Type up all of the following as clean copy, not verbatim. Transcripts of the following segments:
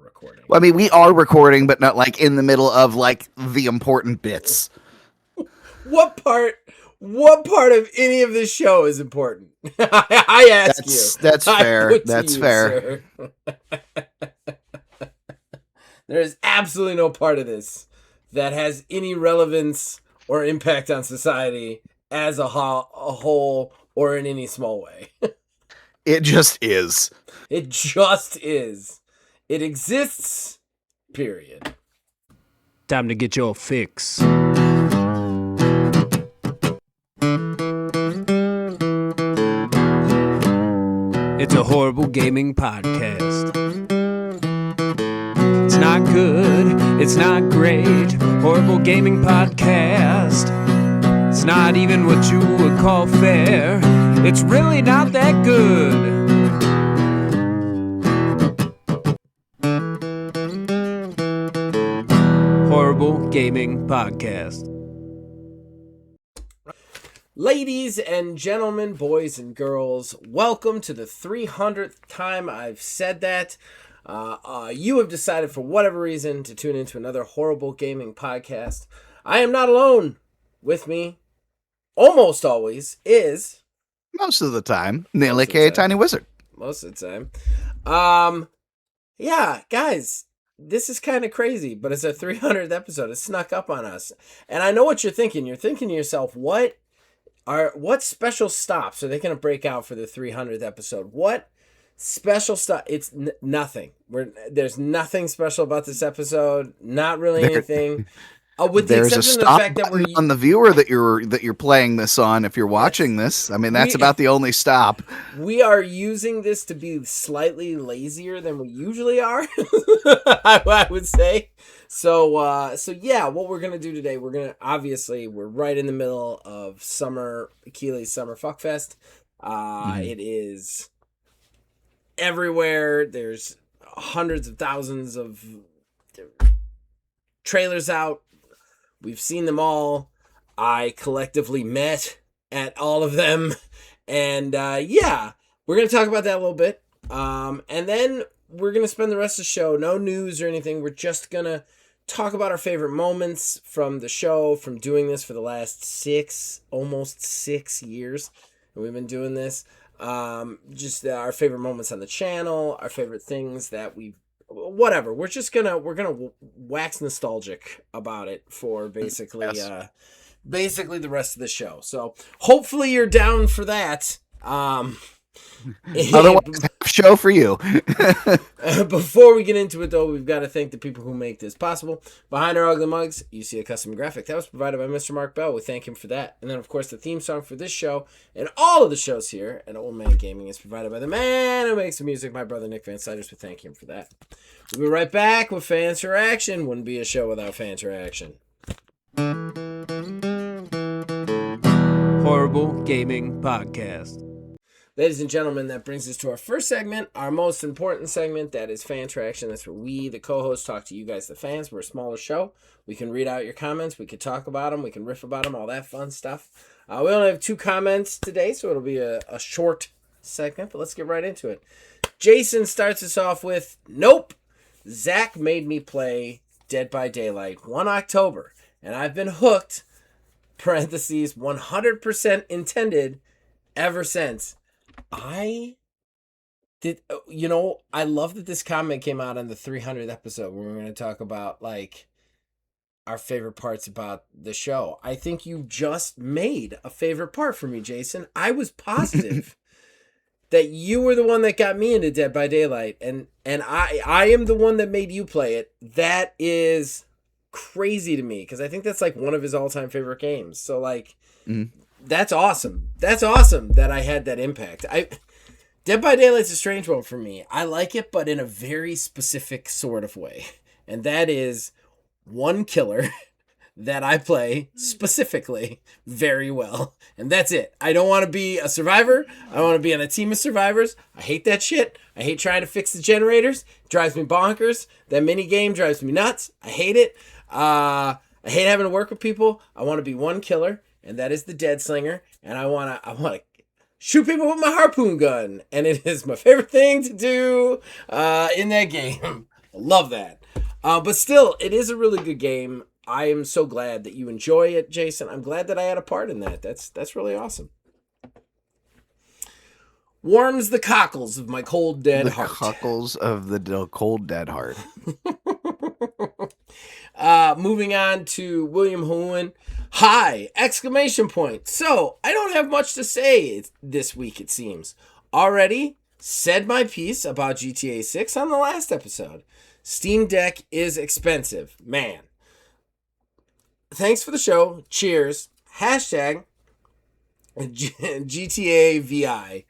recording. Well, I mean, we are recording, but not like in the middle of like the important bits. What part of any of this show is important? I ask you. That's fair. That's fair. Sir. There is absolutely no part of this that has any relevance or impact on society as a whole or in any small way. It just is. It just is. It exists, period. Time to get your fix. It's a horrible gaming podcast. It's not good, it's not great. Horrible gaming podcast. It's not even what you would call fair. It's really not that good. Horrible Gaming Podcast. Ladies and gentlemen, boys and girls, welcome to the 300th time I've said that. You have decided for whatever reason to tune into another Horrible Gaming Podcast. I am not alone. With me, almost always, is... Most of the time, Neil, aka Tiny Wizard. Most of the time. Yeah, guys, this is kind of crazy, but it's our 300th episode. It snuck up on us. And I know what you're thinking. You're thinking to yourself, what special stops are they going to break out for the 300th episode? What special stuff? It's nothing. There's nothing special about this episode. Not really anything. With the exception of the fact that we're on the viewer that you're playing this on, if you're watching this, I mean that's about the only stop. We are using this to be slightly lazier than we usually are, I would say. So yeah, what we're gonna do today, we're right in the middle of Keighley's Summer Fuckfest. It is everywhere. There's hundreds of thousands of trailers out. We've seen them all. I collectively met at all of them. And yeah, we're going to talk about that a little bit. And then we're going to spend the rest of the show, no news or anything. We're just going to talk about our favorite moments from the show, from doing this for the last almost 6 years. And we've been doing this. Just our favorite moments on the channel, our favorite things that whatever. We're gonna wax nostalgic about it for basically the rest of the show. So hopefully you're down for that. Otherwise, show for you. Before we get into it, though, we've got to thank the people who make this possible. Behind our ugly mugs, you see a custom graphic that was provided by Mr. Mark Bell. We thank him for that. And then, of course, the theme song for this show and all of the shows here at Old Man Gaming is provided by the man who makes the music, my brother Nick Van Siders. We thank him for that. We'll be right back with fan interaction. Wouldn't be a show without fan interaction. Horrible Gaming Podcast. Ladies and gentlemen, that brings us to our first segment, our most important segment, that is fan interaction. That's where we, the co-hosts, talk to you guys, the fans. We're a smaller show. We can read out your comments. We can talk about them. We can riff about them, all that fun stuff. We only have 2 comments today, so it'll be a short segment, but let's get right into it. Jason starts us off with, nope, Zach made me play Dead by Daylight 1 October, and I've been hooked, parentheses, 100% intended, ever since. I love that this comment came out on the 300th episode where we're going to talk about, like, our favorite parts about the show. I think you just made a favorite part for me, Jason. I was positive that you were the one that got me into Dead by Daylight, and I am the one that made you play it. That is crazy to me, because I think that's, like, one of his all-time favorite games. So, like... Mm-hmm. That's awesome. That's awesome that I had that impact. Dead by Daylight's a strange one for me. I like it, but in a very specific sort of way. And that is one killer that I play specifically very well. And that's it. I don't want to be a survivor. I want to be on a team of survivors. I hate that shit. I hate trying to fix the generators. It drives me bonkers. That mini game drives me nuts. I hate it. I hate having to work with people. I want to be one killer. And that is the Dead Slinger, and I wanna shoot people with my harpoon gun, and it is my favorite thing to do in that game. Love that. But still, it is a really good game. I am so glad that you enjoy it, Jason. I'm glad that I had a part in that. That's really awesome. Warms the cockles of my cold dead heart. The cockles of the cold dead heart. Moving on to William Hoon. Hi! Exclamation point. So, I don't have much to say this week, it seems. Already said my piece about GTA 6 on the last episode. Steam Deck is expensive. Man. Thanks for the show. Cheers. Hashtag GTA VI.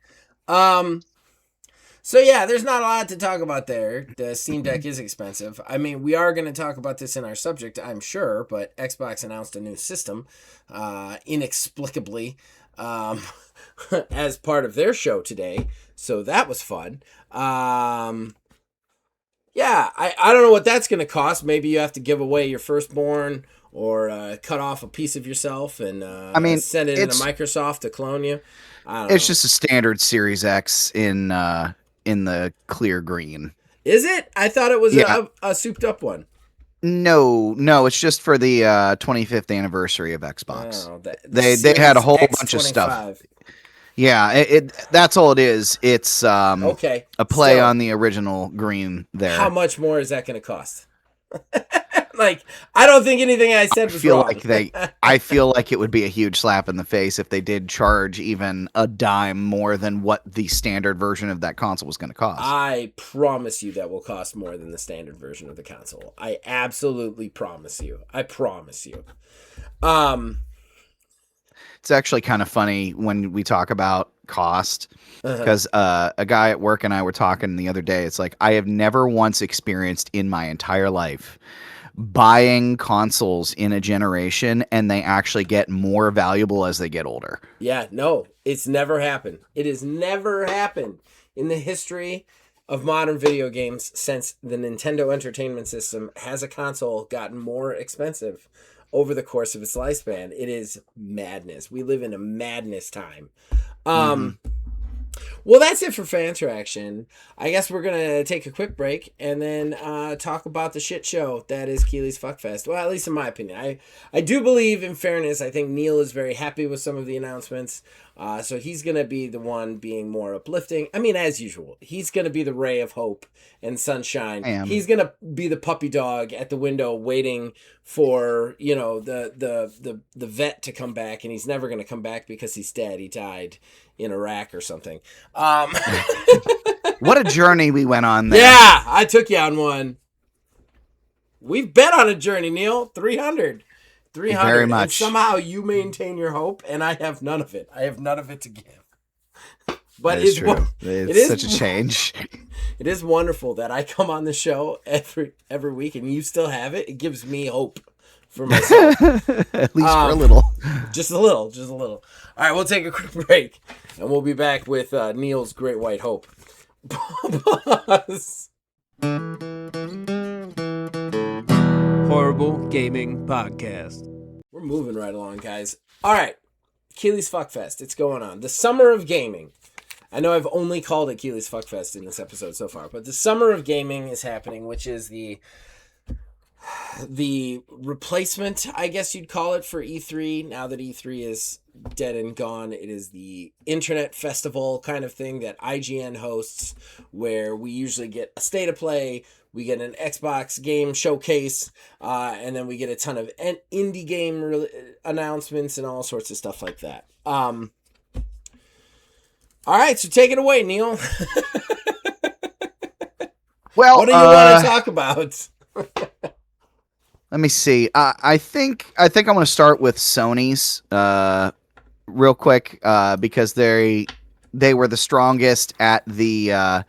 So yeah, there's not a lot to talk about there. The Steam Deck is expensive. I mean, we are going to talk about this in our subject, I'm sure, but Xbox announced a new system, inexplicably, as part of their show today. So that was fun. Yeah, I don't know what that's going to cost. Maybe you have to give away your firstborn or cut off a piece of yourself and send it into Microsoft to clone you. I don't know. It's just a standard Series X in the clear green. Is it? I thought it was a souped up one. No, it's just for the 25th anniversary of Xbox. Oh, they had a whole bunch of stuff. Yeah, that's all it is. It's okay. A play on the original green there. How much more is that going to cost? Like, I don't think anything I said was wrong. I feel like it would be a huge slap in the face if they did charge even a dime more than what the standard version of that console was going to cost. I promise you that will cost more than the standard version of the console. I absolutely promise you. I promise you. It's actually kind of funny when we talk about cost, because a guy at work and I were talking the other day. It's like, I have never once experienced in my entire life buying consoles in a generation and they actually get more valuable as they get older. Yeah, no, it's never happened. It has never happened in the history of modern video games since the Nintendo Entertainment System has a console gotten more expensive over the course of its lifespan. It is madness. We live in a madness time. Well, that's it for fan interaction. I guess we're going to take a quick break and then talk about the shit show that is Keighley's Fuckfest. Well, at least in my opinion. I do believe, in fairness, I think Neil is very happy with some of the announcements. So he's going to be the one being more uplifting. I mean, as usual, he's going to be the ray of hope and sunshine. He's going to be the puppy dog at the window waiting for, the vet to come back, and he's never going to come back because he's dead. He died in Iraq or something. What a journey we went on there. Yeah, I took you on one. We've been on a journey, Neil. 300. Very much. And somehow you maintain your hope, and I have none of it. I have none of it to give. But it's true. It's such a change. It is wonderful that I come on the show every week, and you still have it. It gives me hope for myself. At least for a little. Just a little. All right, we'll take a quick break, and we'll be back with Neil's Great White Hope. Horrible Gaming Podcast. We're moving right along, guys. All right, Keighley's Fuckfest. It's going on. The Summer of Gaming. I know I've only called it Keighley's Fuckfest in this episode so far, but the Summer of Gaming is happening, which is the replacement, I guess you'd call it, for E3. Now that E3 is dead and gone, it is the internet festival kind of thing that IGN hosts, where we usually get a state of play, we get an Xbox game showcase, and then we get a ton of indie game announcements and all sorts of stuff like that. All right, so take it away, Neil. Well, what do you want to talk about? Let me see. I think I'm going to start with Sony's real quick because they were the strongest at the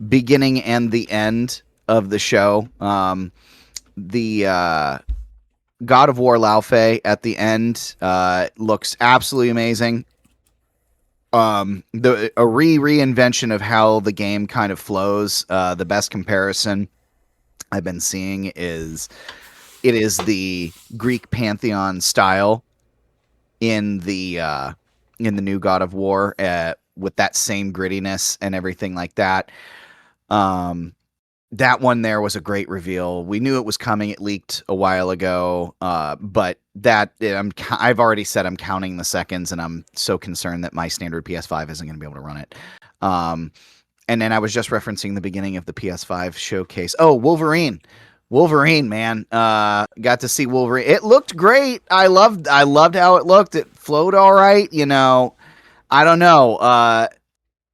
beginning and the end of the show. The God of War Laufey at the end looks absolutely amazing. A reinvention of how the game kind of flows. The best comparison I've been seeing is it is the Greek pantheon style in the new God of War with that same grittiness and everything like that. that one there was a great reveal. We knew it was coming. It leaked a while ago, but I've already said I'm counting the seconds, and I'm so concerned that my standard PS5 isn't going to be able to run it. And then I was just referencing the beginning of the PS5 showcase. Oh, Wolverine, man. Got to see Wolverine. It looked great. I loved how it looked. It flowed all right. I don't know.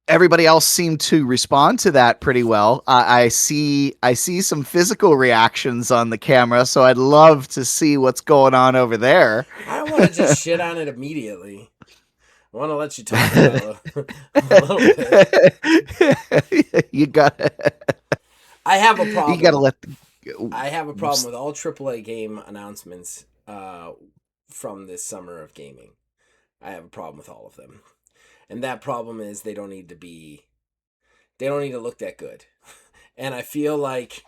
Everybody else seemed to respond to that pretty well. I see some physical reactions on the camera, so I'd love to see what's going on over there. I don't want to just shit on it immediately. I want to let you talk about it a little bit. You got. I have a problem. You got to let. I have a problem with all AAA game announcements from this summer of gaming. I have a problem with all of them. And that problem is they don't need to look that good. And I feel like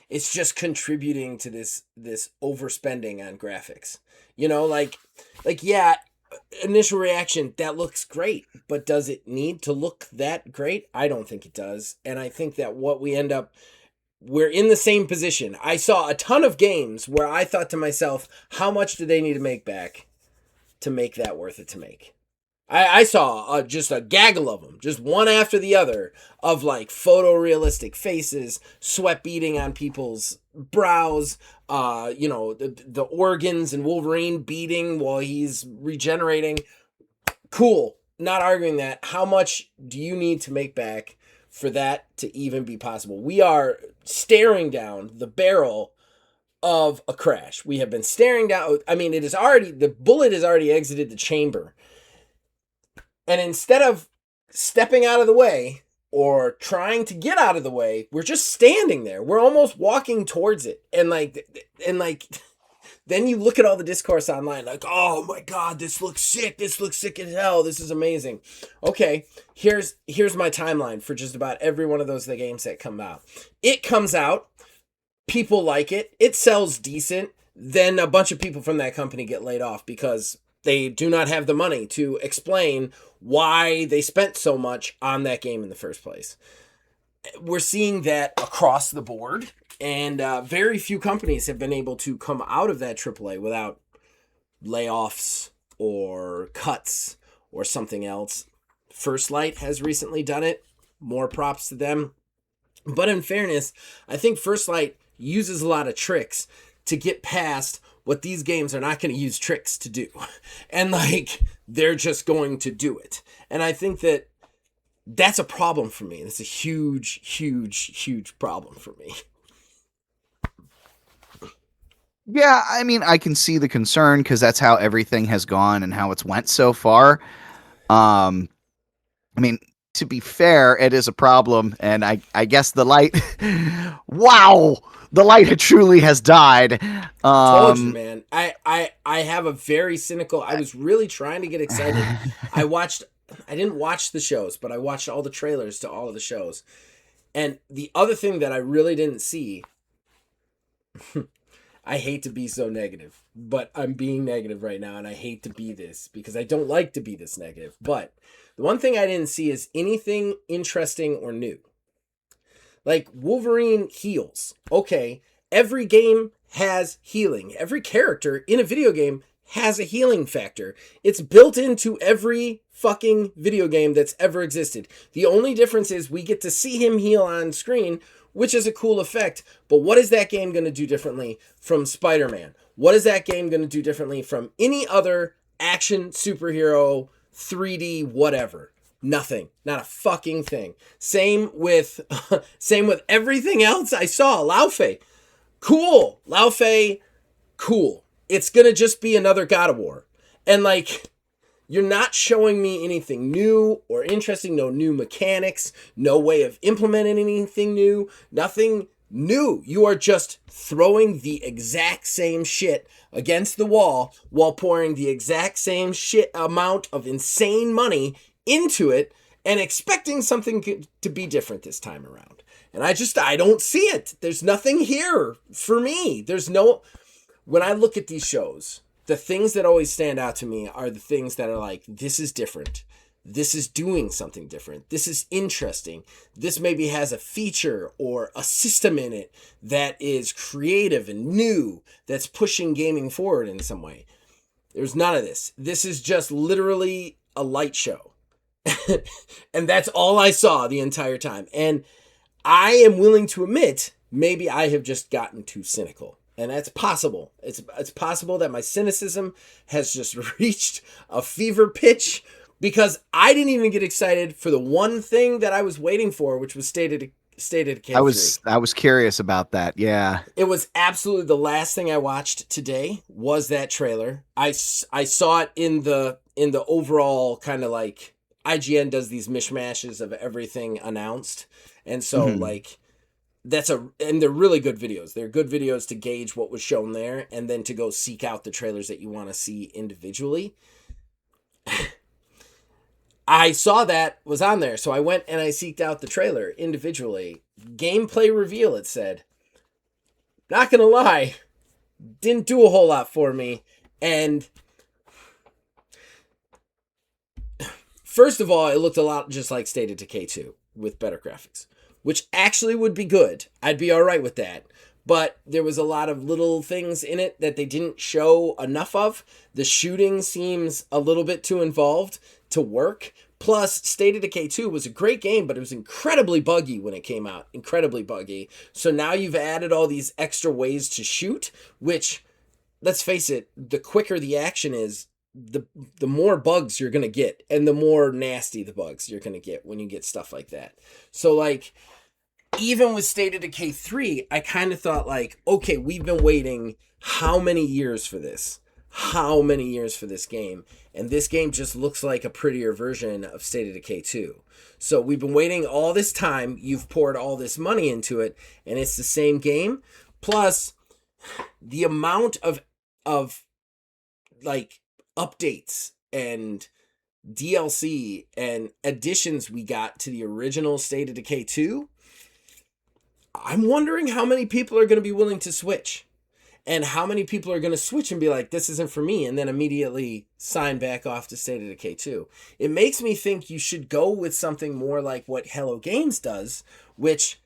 it's just contributing to this overspending on graphics. Yeah, initial reaction, that looks great, but does it need to look that great? I don't think it does. And I think that we're in the same position. I saw a ton of games where I thought to myself, how much do they need to make back to make that worth it to make? I saw just a gaggle of them, just one after the other, of like photorealistic faces, sweat beading on people's brows, the organs and Wolverine beating while he's regenerating. Cool. Not arguing that. How much do you need to make back for that to even be possible? We are staring down the barrel of a crash. We have been staring down. I mean, the bullet has already exited the chamber. And instead of stepping out of the way or trying to get out of the way, we're just standing there. We're almost walking towards it. And then you look at all the discourse online, like, oh my God, this looks sick. This looks sick as hell. This is amazing. Okay, here's my timeline for just about every one of those games that come out. It comes out, people like it, it sells decent, then a bunch of people from that company get laid off because they do not have the money to explain why they spent so much on that game in the first place. We're seeing that across the board. And very few companies have been able to come out of that AAA without layoffs or cuts or something else. First Light has recently done it. More props to them. But in fairness, I think First Light uses a lot of tricks to get past what these games are not going to use tricks to do. And they're just going to do it. And I think that that's a problem for me. It's a huge, huge, huge problem for me. Yeah, I mean, I can see the concern because that's how everything has gone and how it's went so far. I mean, to be fair, it is a problem, and I guess the light. Wow, the light truly has died. Told you, man. I have a very cynical. I was really trying to get excited. I didn't watch the shows, but I watched all the trailers to all of the shows. And the other thing that I really didn't see. I hate to be so negative, but I'm being negative right now, and I hate to be this because I don't like to be this negative. But the one thing I didn't see is anything interesting or new. Like Wolverine heals. Okay, every game has healing. Every character in a video game has a healing factor. It's built into every fucking video game that's ever existed. The only difference is we get to see him heal on screen, which is a cool effect. But what is that game going to do differently from Spider-Man? What is that game going to do differently from any other action superhero 3D whatever? Nothing. Not a fucking thing. Same with everything else I saw. Lao Fei. Cool. Lao Fei. Cool. It's going to just be another God of War. And you're not showing me anything new or interesting. No new mechanics. No way of implementing anything new. Nothing new. You are just throwing the exact same shit against the wall while pouring the exact same shit amount of insane money into it and expecting something to be different this time around. And I don't see it. There's nothing here for me. When I look at these shows, the things that always stand out to me are the things that are like, this is different. this is doing something different. This is interesting. This maybe has a feature or a system in it that is creative and new, that's pushing gaming forward in some way. There's none of this. This is just literally a light show. And that's all I saw the entire time. And I am willing to admit, maybe I have just gotten too cynical. And that's possible. It's possible that my cynicism has just reached a fever pitch, because I didn't even get excited for the one thing that I was waiting for, which was State of Decay 3. I was curious about that. Yeah. It was absolutely the last thing I watched today was that trailer. I saw it in the overall kind of like IGN does these mishmashes of everything announced. And so like and they're really good videos. They're good videos to gauge what was shown there and then to go seek out the trailers that you want to see individually. I saw that was on there, so I went and I seeked out the trailer individually. Gameplay reveal, it said. Not gonna lie, didn't do a whole lot for me. And first of all, it looked a lot just like State of Decay 2 with better graphics, which actually would be good. I'd be all right with that. But there was a lot of little things in it that they didn't show enough of. The shooting seems a little bit too involved to work. Plus, State of Decay 2 was a great game, but it was incredibly buggy when it came out. Incredibly buggy. So now you've added all these extra ways to shoot, which, let's face it, the quicker the action is, the more bugs you're going to get, and the more nasty the bugs you're going to get when you get stuff like that. So, like, even with State of Decay 3, I kind of thought, like, okay, we've been waiting how many years for this? How many years for this game? And this game just looks like a prettier version of State of Decay 2. So we've been waiting all this time. You've poured all this money into it, and it's the same game. Plus, the amount of like updates and DLC and additions we got to the original State of Decay 2, I'm wondering how many people are going to be willing to switch. And how many people are going to switch and be like, this isn't for me, and then immediately sign back off to State of Decay 2. It makes me think you should go with something more like what Hello Games does, which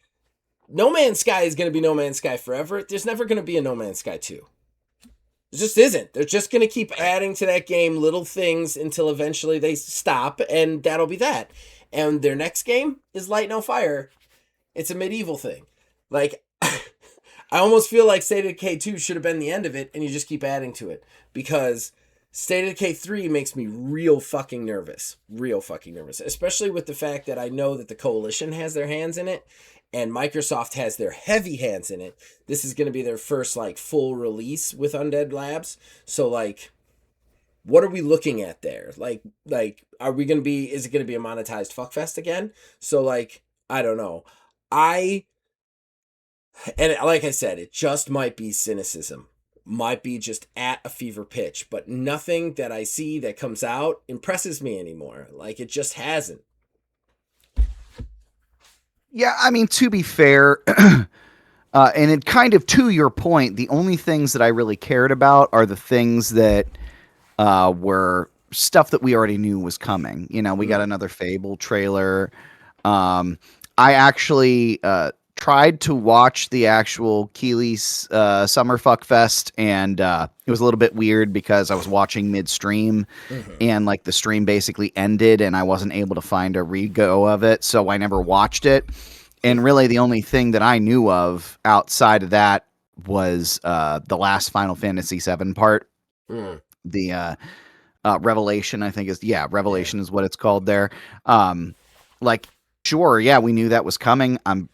No Man's Sky is going to be No Man's Sky forever. There's never going to be a No Man's Sky 2. It just isn't. They're just going to keep adding to that game little things until eventually they stop, and that'll be that. And their next game is Light No Fire. It's a medieval thing. Like, I almost feel like State of Decay 2 should have been the end of it, and you just keep adding to it. Because State of Decay 3 makes me real fucking nervous. Real fucking nervous. Especially with the fact that I know that the Coalition has their hands in it, and Microsoft has their heavy hands in it. This is going to be their first, like, full release with Undead Labs. So, like, what are we looking at there? Like, are we going to be, is it going to be a monetized fuckfest again? So, like, I don't know. And like I said, it just might be cynicism. Might be just at a fever pitch. But nothing that I see that comes out impresses me anymore. Like, it just hasn't. Yeah, I mean, to be fair, and it kind of to your point, the only things that I really cared about are the things that were stuff that we already knew was coming. You know, we got another Fable trailer. I actually tried to watch the actual Keighley's Summer Fuck Fest, and it was a little bit weird because I was watching midstream, and like the stream basically ended, and I wasn't able to find a re-go of it, so I never watched it. And really, the only thing that I knew of outside of that was the last Final Fantasy VII part, the Revelation, I think Revelation is what it's called there. Like, sure, yeah, we knew that was coming. I'm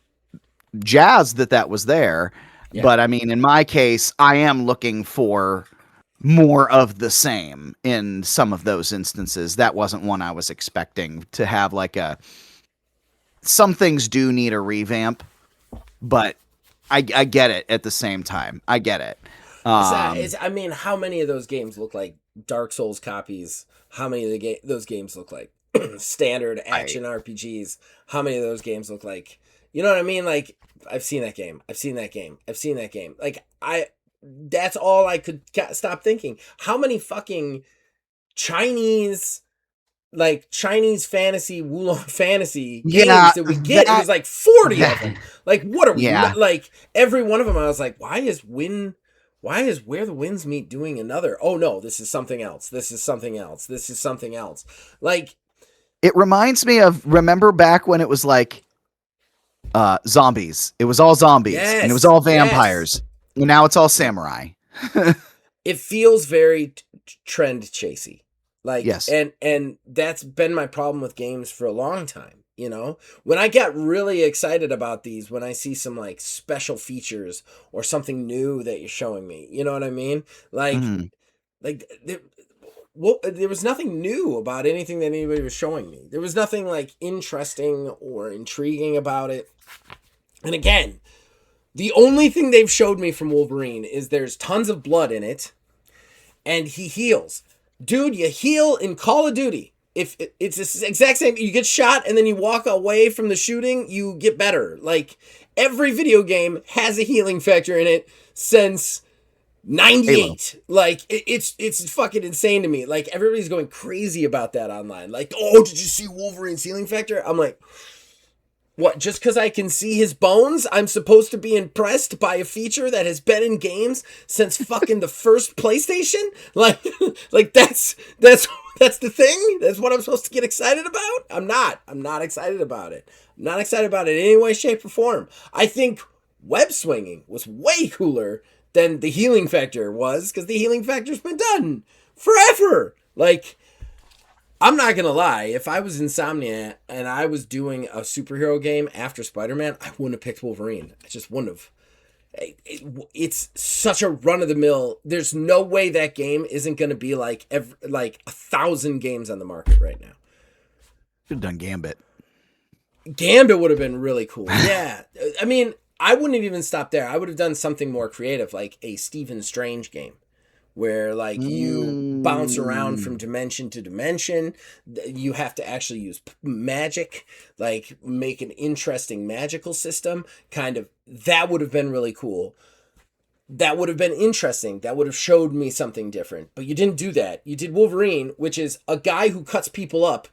jazzed that was there, but I mean, in my case, I am looking for more of the same in some of those instances. That wasn't one I was expecting to have. Like some things do need a revamp, but I get it at the same time. I get it. I mean, how many of those games look like Dark Souls copies? How many of those games look like standard action RPGs? How many of those games look like, you know what I mean? Like, I've seen that game. I've seen that game. I've seen that game. Like, that's all I could stop thinking. How many fucking Chinese like Chinese fantasy, Wulong fantasy Yeah, games that we get. It that was like 40 of them. Like, what are we, yeah. like, every one of them, I was like, why is Where the Winds Meet doing another? Oh no, this is something else. This is something else. This is something else. Like, It reminds me of, remember back when it was like zombies. It was all zombies and it was yes, all yes. vampires. And now it's all samurai. It feels very trend chasey. Like, Yes. and that's been my problem with games for a long time. You know, when I get really excited about these, when I see some like special features or something new that you're showing me, you know what I mean? Like, Mhm. like there was nothing new about anything that anybody was showing me. There was nothing like interesting or intriguing about it. And again, the only thing they've showed me from Wolverine is there's tons of blood in it and he heals. Dude, you heal in Call of Duty. If it's the exact same, you get shot and then you walk away from the shooting, you get better. Like, every video game has a healing factor in it since 98. Like, it's fucking insane to me. Like, everybody's going crazy about that online. Like, oh, did you see Wolverine's healing factor? I'm like, what, just because I can see his bones, I'm supposed to be impressed by a feature that has been in games since fucking the first PlayStation? Like that's the thing? That's what I'm supposed to get excited about? I'm not excited about it. I'm not excited about it in any way, shape, or form. I think web swinging was way cooler than the healing factor was, because the healing factor's been done forever. Like, I'm not gonna lie, if I was Insomnia and I was doing a superhero game after Spider-Man, I wouldn't have picked Wolverine. I just wouldn't have. It's such a run-of-the-mill. There's no way that game isn't gonna be like 1,000 games on the market right now. Should have done Gambit. Gambit would have been really cool. Yeah. I mean, I wouldn't have even stopped there. I would have done something more creative, like a Stephen Strange game, where like you bounce around from dimension to dimension. You have to actually use magic, like make an interesting magical system. Kind of, that would have been really cool. That would have been interesting. That would have showed me something different. But you didn't do that. You did Wolverine, which is a guy who cuts people up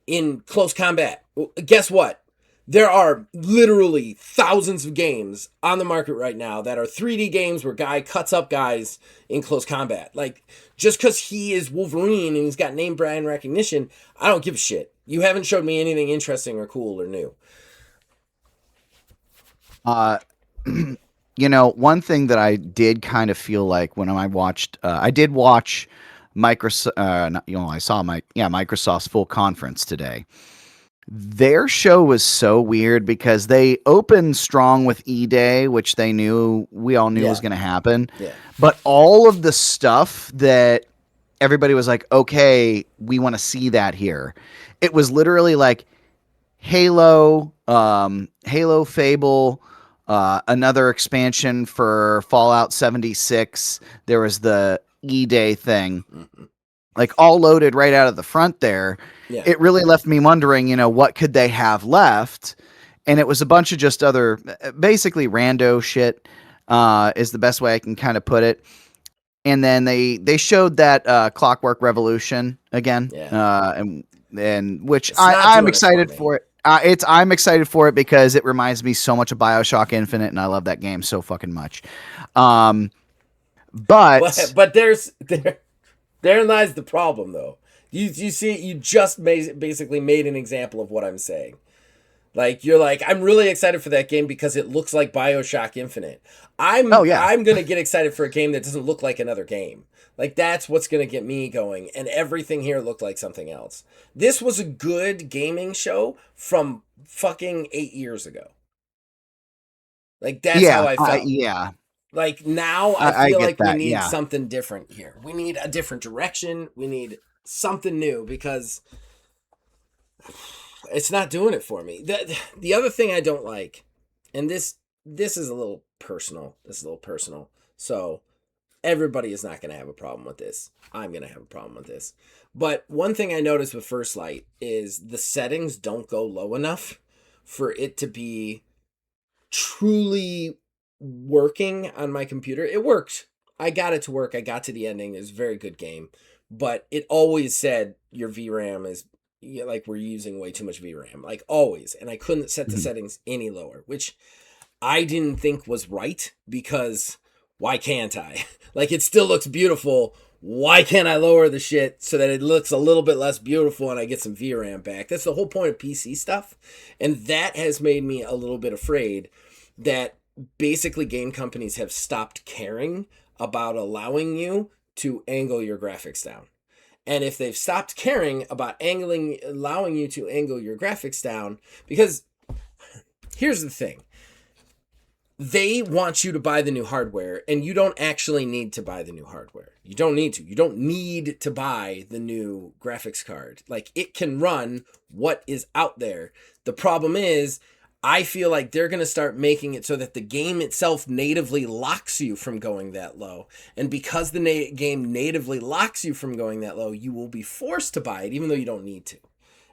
in close combat. Guess what? There are literally thousands of games on the market right now that are 3D games where guy cuts up guys in close combat. Like, just because he is Wolverine and he's got name brand recognition, I don't give a shit. You haven't showed me anything interesting or cool or new. You know, one thing that I did kind of feel like when I did watch Microsoft, Microsoft's full conference today. Their show was so weird because they opened strong with E-Day, which we all knew was going to happen. Yeah. But all of the stuff that everybody was like, okay, we want to see that here. It was literally like Halo, Fable, another expansion for Fallout 76. There was the E-Day thing, like all loaded right out of the front there. Yeah. It really left me wondering, what could they have left? And it was a bunch of just other, basically rando shit, is the best way I can kind of put it. And then they showed that Clockwork Revolution again, and which I'm excited for it. I'm excited for it because it reminds me so much of BioShock Infinite, and I love that game so fucking much. But therein lies the problem, though. You see, you just basically made an example of what I'm saying. Like, you're like, I'm really excited for that game because it looks like BioShock Infinite. I'm going to get excited for a game that doesn't look like another game. Like, that's what's going to get me going. And everything here looked like something else. This was a good gaming show from fucking 8 years ago. Like, that's how I felt. Like, now I feel like we need something different here. We need a different direction. We need something new because it's not doing it for me. The other thing I don't like, and this is a little personal. So everybody is not going to have a problem with this. I'm going to have a problem with this. But one thing I noticed with First Light is the settings don't go low enough for it to be truly working on my computer. It worked. I got it to work. I got to the ending. It was a very good game. but it always said your VRAM is like we're using way too much VRAM, like always. And I couldn't set the settings any lower, which I didn't think was right because why can't I? Like it still looks beautiful. Why can't I lower the shit so that it looks a little bit less beautiful and I get some VRAM back? That's the whole point of PC stuff. And that has made me a little bit afraid that basically game companies have stopped caring about allowing you to angle your graphics down. And if they've stopped caring about allowing you to angle your graphics down, because here's the thing. They want you to buy the new hardware, and you don't actually need to buy the new hardware. You don't need to. You don't need to buy the new graphics card. Like, it can run what is out there. The problem is, I feel like they're going to start making it so that the game itself natively locks you from going that low. And because the game natively locks you from going that low, you will be forced to buy it, even though you don't need to.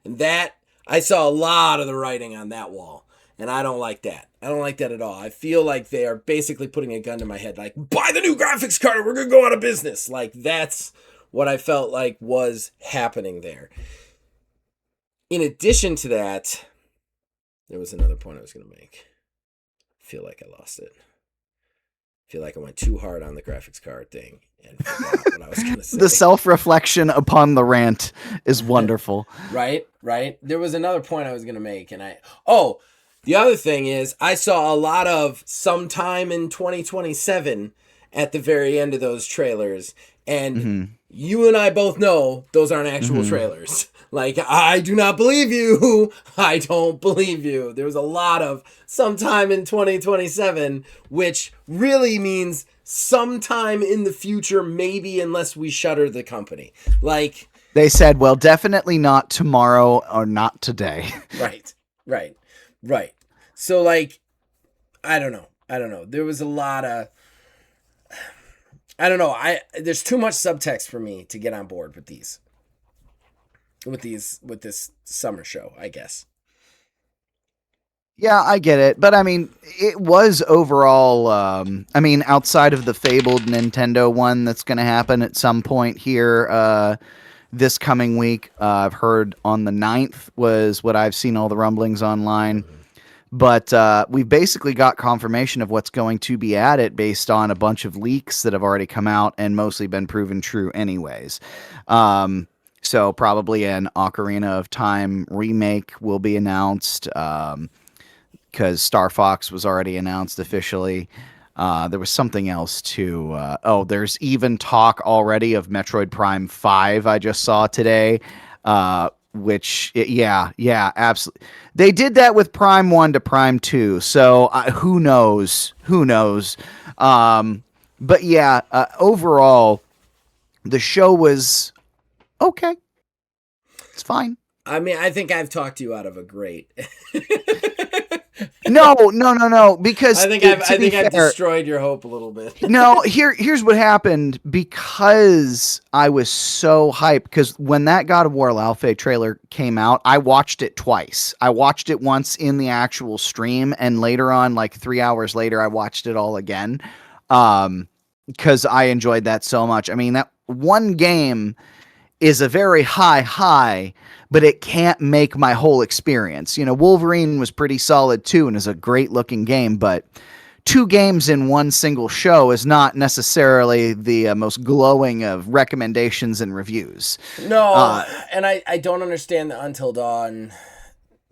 And that, I saw a lot of the writing on that wall. And I don't like that. I don't like that at all. I feel like they are basically putting a gun to my head. Like, buy the new graphics card or we're going to go out of business. Like, that's what I felt like was happening there. In addition to that, there was another point I was going to make. I feel like I lost it. I feel like I went too hard on the graphics card thing and forgot what I was going to say. The self-reflection upon the rant is wonderful. Right. There was another point I was going to make. And the other thing is, I saw a lot of sometime in 2027 at the very end of those trailers. And you and I both know those aren't actual trailers. Like, I do not believe you. I don't believe you. There was a lot of sometime in 2027, which really means sometime in the future, maybe, unless we shutter the company. Like, they said, well, definitely not tomorrow or not today. Right. So, like, I don't know. There was a lot of, I don't know. There's too much subtext for me to get on board with this summer show, I guess. Yeah, I get it. But I mean, it was overall, outside of the fabled Nintendo one that's going to happen at some point here, this coming week, I've heard on the 9th was what I've seen all the rumblings online. But we've basically got confirmation of what's going to be at it based on a bunch of leaks that have already come out and mostly been proven true anyways. So probably an Ocarina of Time remake will be announced because Star Fox was already announced officially. There was something else too. There's even talk already of Metroid Prime 5 I just saw today. Yeah, absolutely. They did that with Prime 1 to Prime 2, so who knows? But yeah, overall, the show was okay. It's fine. I mean, I think I've talked you out of a great. No. Because I think I've destroyed your hope a little bit. No, here's what happened. Because I was so hyped, because when that God of War Laufey trailer came out, I watched it twice. I watched it once in the actual stream, and later on, like 3 hours later, I watched it all again. Because I enjoyed that so much. I mean, that one game is a very high, but it can't make my whole experience. You know, Wolverine was pretty solid too and is a great looking game, but 2 games in one single show is not necessarily the most glowing of recommendations and reviews. No, and I don't understand the Until Dawn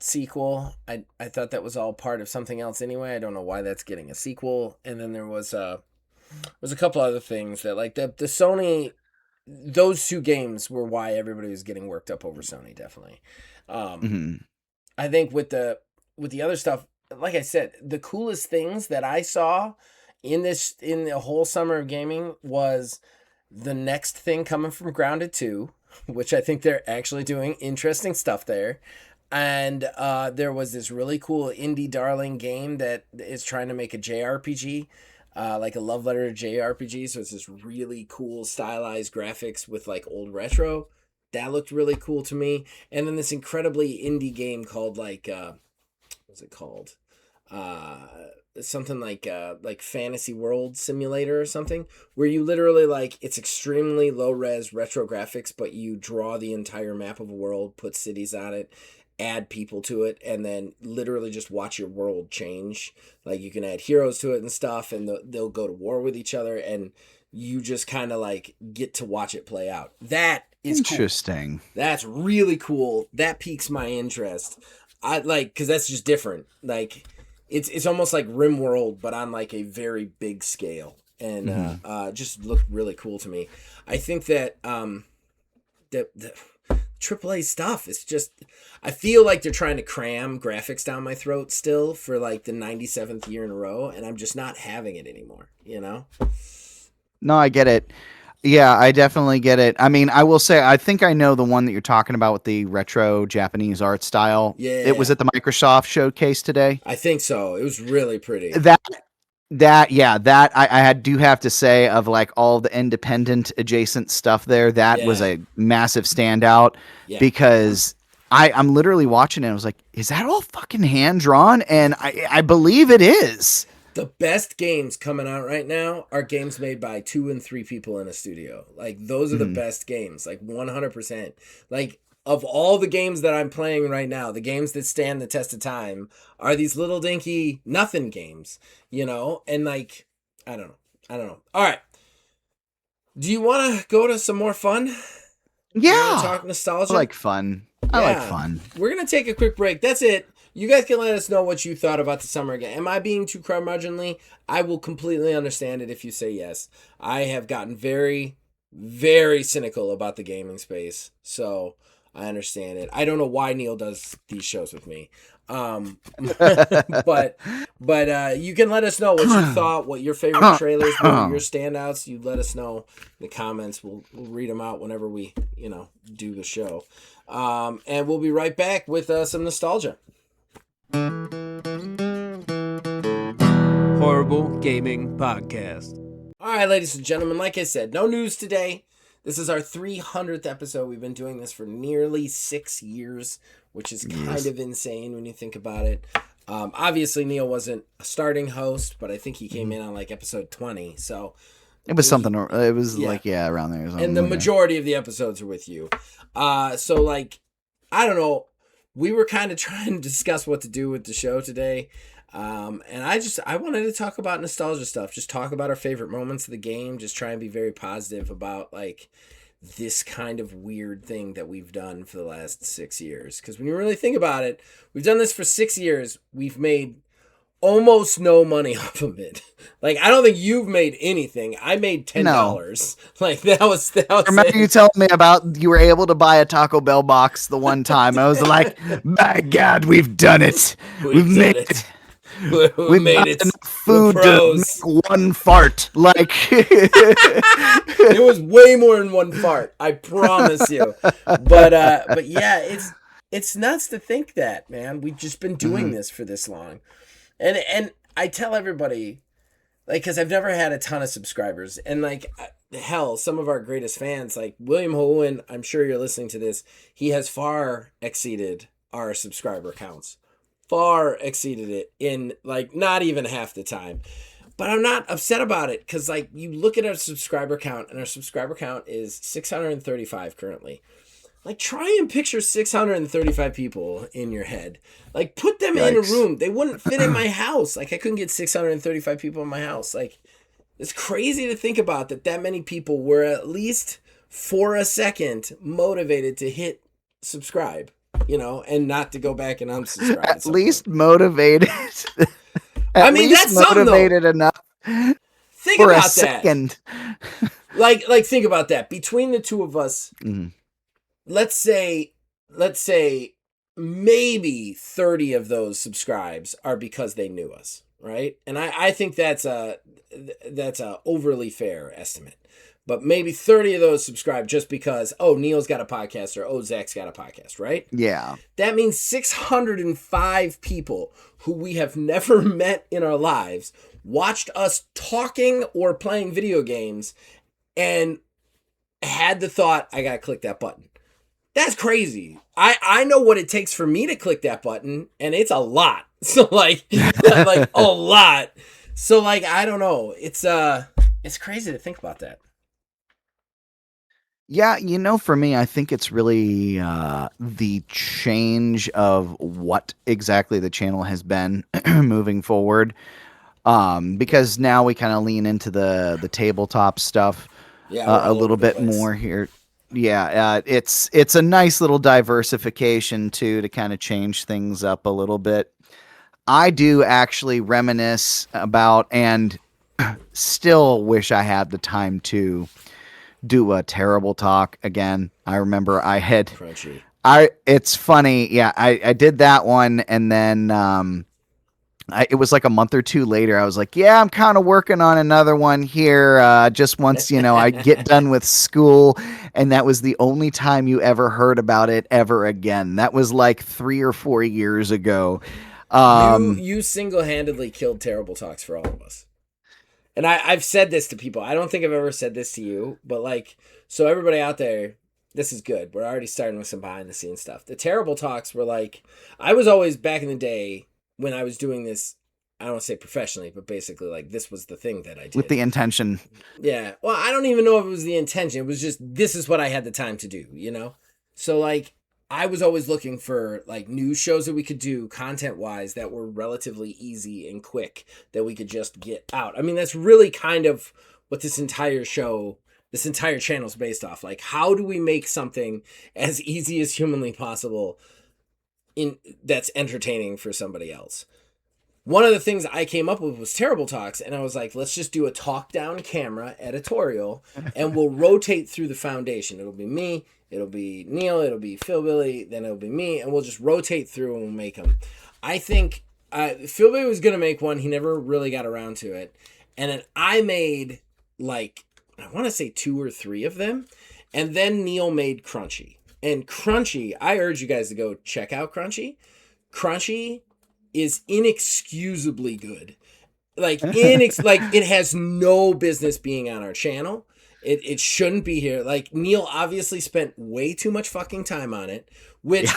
sequel. I thought that was all part of something else anyway. I don't know why that's getting a sequel. And then there was a couple other things that, like, the Sony, those 2 games were why everybody was getting worked up over Sony, definitely. I think with the other stuff, like I said, the coolest things that I saw in the whole summer of gaming was the next thing coming from Grounded 2, which I think they're actually doing interesting stuff there. And there was this really cool indie darling game that is trying to make a JRPG. Like a love letter to JRPG, so it's this really cool stylized graphics with like old retro. That looked really cool to me. And then this incredibly indie game called what's it called? something like Fantasy World Simulator or something, where you literally like it's extremely low res retro graphics, but you draw the entire map of a world, put cities on it, add people to it, and then literally just watch your world change. Like you can add heroes to it and stuff, and they'll go to war with each other, and you just kind of like get to watch it play out. That is interesting. Cool. That's really cool. That piques my interest. I like because that's just different. Like it's almost like RimWorld, but on like a very big scale, and just looked really cool to me. I think that the AAA stuff is just. I feel like they're trying to cram graphics down my throat still for like the 97th year in a row, and I'm just not having it anymore. You know? No, I get it. Yeah, I definitely get it. I mean, I will say, I think I know the one that you're talking about with the retro Japanese art style. Yeah. It was at the Microsoft showcase today. I think so. It was really pretty. That I do have to say, of like all the independent adjacent stuff there, that was a massive standout because I'm literally watching it. I was like, is that all fucking hand drawn? And I believe it is. The best games coming out right now are games made by 2 and 3 people in a studio. Like those are the best games, like 100%. Like of all the games that I'm playing right now, the games that stand the test of time are these little dinky nothing games, you know? And like, I don't know. All right. Do you want to go to some more fun? Yeah. Talk nostalgia? I like fun. I like fun. We're going to take a quick break. That's it. You guys can let us know what you thought about the summer again. Am I being too curmudgeonly? I will completely understand it if you say yes. I have gotten very, very cynical about the gaming space, so I understand it. I don't know why Neil does these shows with me. But you can let us know what you thought, what your favorite trailers were, your standouts. You let us know in the comments. We'll read them out whenever we, do the show. And we'll be right back with some nostalgia. Horrible Gaming Podcast. All right, ladies and gentlemen, like I said, no news today. This is our 300th episode. We've been doing this for nearly 6 years, which is kind of insane when you think about it. Obviously, Neil wasn't a starting host, but I think he came in on like episode 20. So it was something. It was around there. And the majority of the episodes are with you. So like, I don't know. We were kind of trying to discuss what to do with the show today. And I wanted to talk about nostalgia stuff. Just talk about our favorite moments of the game. Just try and be very positive about like this kind of weird thing that we've done for the last 6 years. Because when you really think about it, we've done this for 6 years. We've made almost no money off of it. Like, I don't think you've made anything. I made $10. No. Like, that was remember you telling me about you were able to buy a Taco Bell box the one time. I was like, my God, we've done it. We've made it. We made it. Food to make one fart. Like it was way more than one fart. I promise you. But yeah, it's nuts to think that, man. We've just been doing this for this long, and I tell everybody, like, because I've never had a ton of subscribers, and like hell, some of our greatest fans, like William Hohen, I'm sure you're listening to this. He has far exceeded our subscriber counts. Far exceeded it in like not even half the time. But I'm not upset about it because like you look at our subscriber count and our subscriber count is 635 currently. Like try and picture 635 people in your head. Like put them in a room. They wouldn't fit in my house. Like I couldn't get 635 people in my house. Like it's crazy to think about that many people were at least for a second motivated to hit subscribe. And not to go back and unsubscribe. At least motivated. That's motivated enough. Think about that. Second. Like think about that. Between the two of us, let's say maybe 30 of those subscribes are because they knew us, right? And I think that's a overly fair estimate. But maybe 30 of those subscribe just because, Neil's got a podcast or, Zach's got a podcast, right? Yeah. That means 605 people who we have never met in our lives watched us talking or playing video games and had the thought, I got to click that button. That's crazy. I know what it takes for me to click that button, and it's a lot. So like like a lot. So like I don't know. It's crazy to think about that. Yeah, for me, I think it's really the change of what exactly the channel has been moving forward. Because now we kind of lean into the tabletop stuff Yeah, we're a all little over the bit place. more here. Yeah, it's a nice little diversification too to kind of change things up a little bit. I do actually reminisce about and still wish I had the time to do a terrible talk again. I remember Crunchy. it's funny. Yeah, I did that one, and then it was like a month or two later. I was like, yeah, I'm kind of working on another one here. Just once, I get done with school. And that was the only time you ever heard about it ever again. That was like 3 or 4 years ago. You single-handedly killed Terrible Talks for all of us. And I've said this to people. I don't think I've ever said this to you, but like, so everybody out there, this is good. We're already starting with some behind the scenes stuff. The Terrible Talks were like, I was always back in the day when I was doing this, I don't want to say professionally, but basically like this was the thing that I did. With the intention. Yeah. Well, I don't even know if it was the intention. It was just, this is what I had the time to do, So like, I was always looking for like new shows that we could do content wise that were relatively easy and quick that we could just get out. I mean, that's really kind of what this entire channel is based off. Like, how do we make something as easy as humanly possible that's entertaining for somebody else? One of the things I came up with was Terrible Talks, and I was like, let's just do a talk down camera editorial, and we'll rotate through the foundation. It'll be me, it'll be Neil, it'll be Phil Billy, then it'll be me, and we'll just rotate through and we'll make them. I think Phil Billy was going to make one. He never really got around to it. And then I made, like, I want to say 2 or 3 of them. And then Neil made Crunchy. And Crunchy, I urge you guys to go check out Crunchy. Crunchy is inexcusably good. Like it has no business being on our channel. It shouldn't be here. Like, Neil obviously spent way too much fucking time on it, which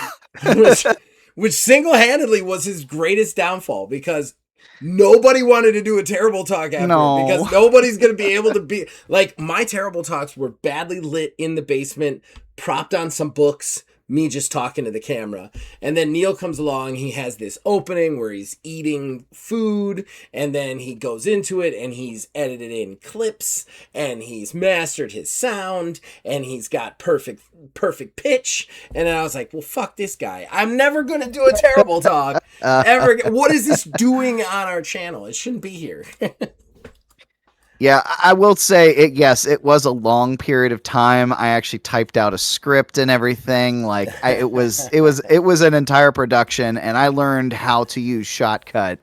single-handedly was his greatest downfall, because nobody wanted to do a Terrible Talk after it, because nobody's going to be able to be like, my Terrible Talks were badly lit in the basement, propped on some books, me just talking to the camera. And then Neil comes along, he has this opening where he's eating food, and then he goes into it and he's edited in clips and he's mastered his sound and he's got perfect pitch. And then I was like, well, fuck this guy. I'm never going to do a Terrible Talk ever. What is this doing on our channel? It shouldn't be here. Yeah, I will say yes, it was a long period of time. I actually typed out a script and everything. Like, it was an entire production, and I learned how to use Shotcut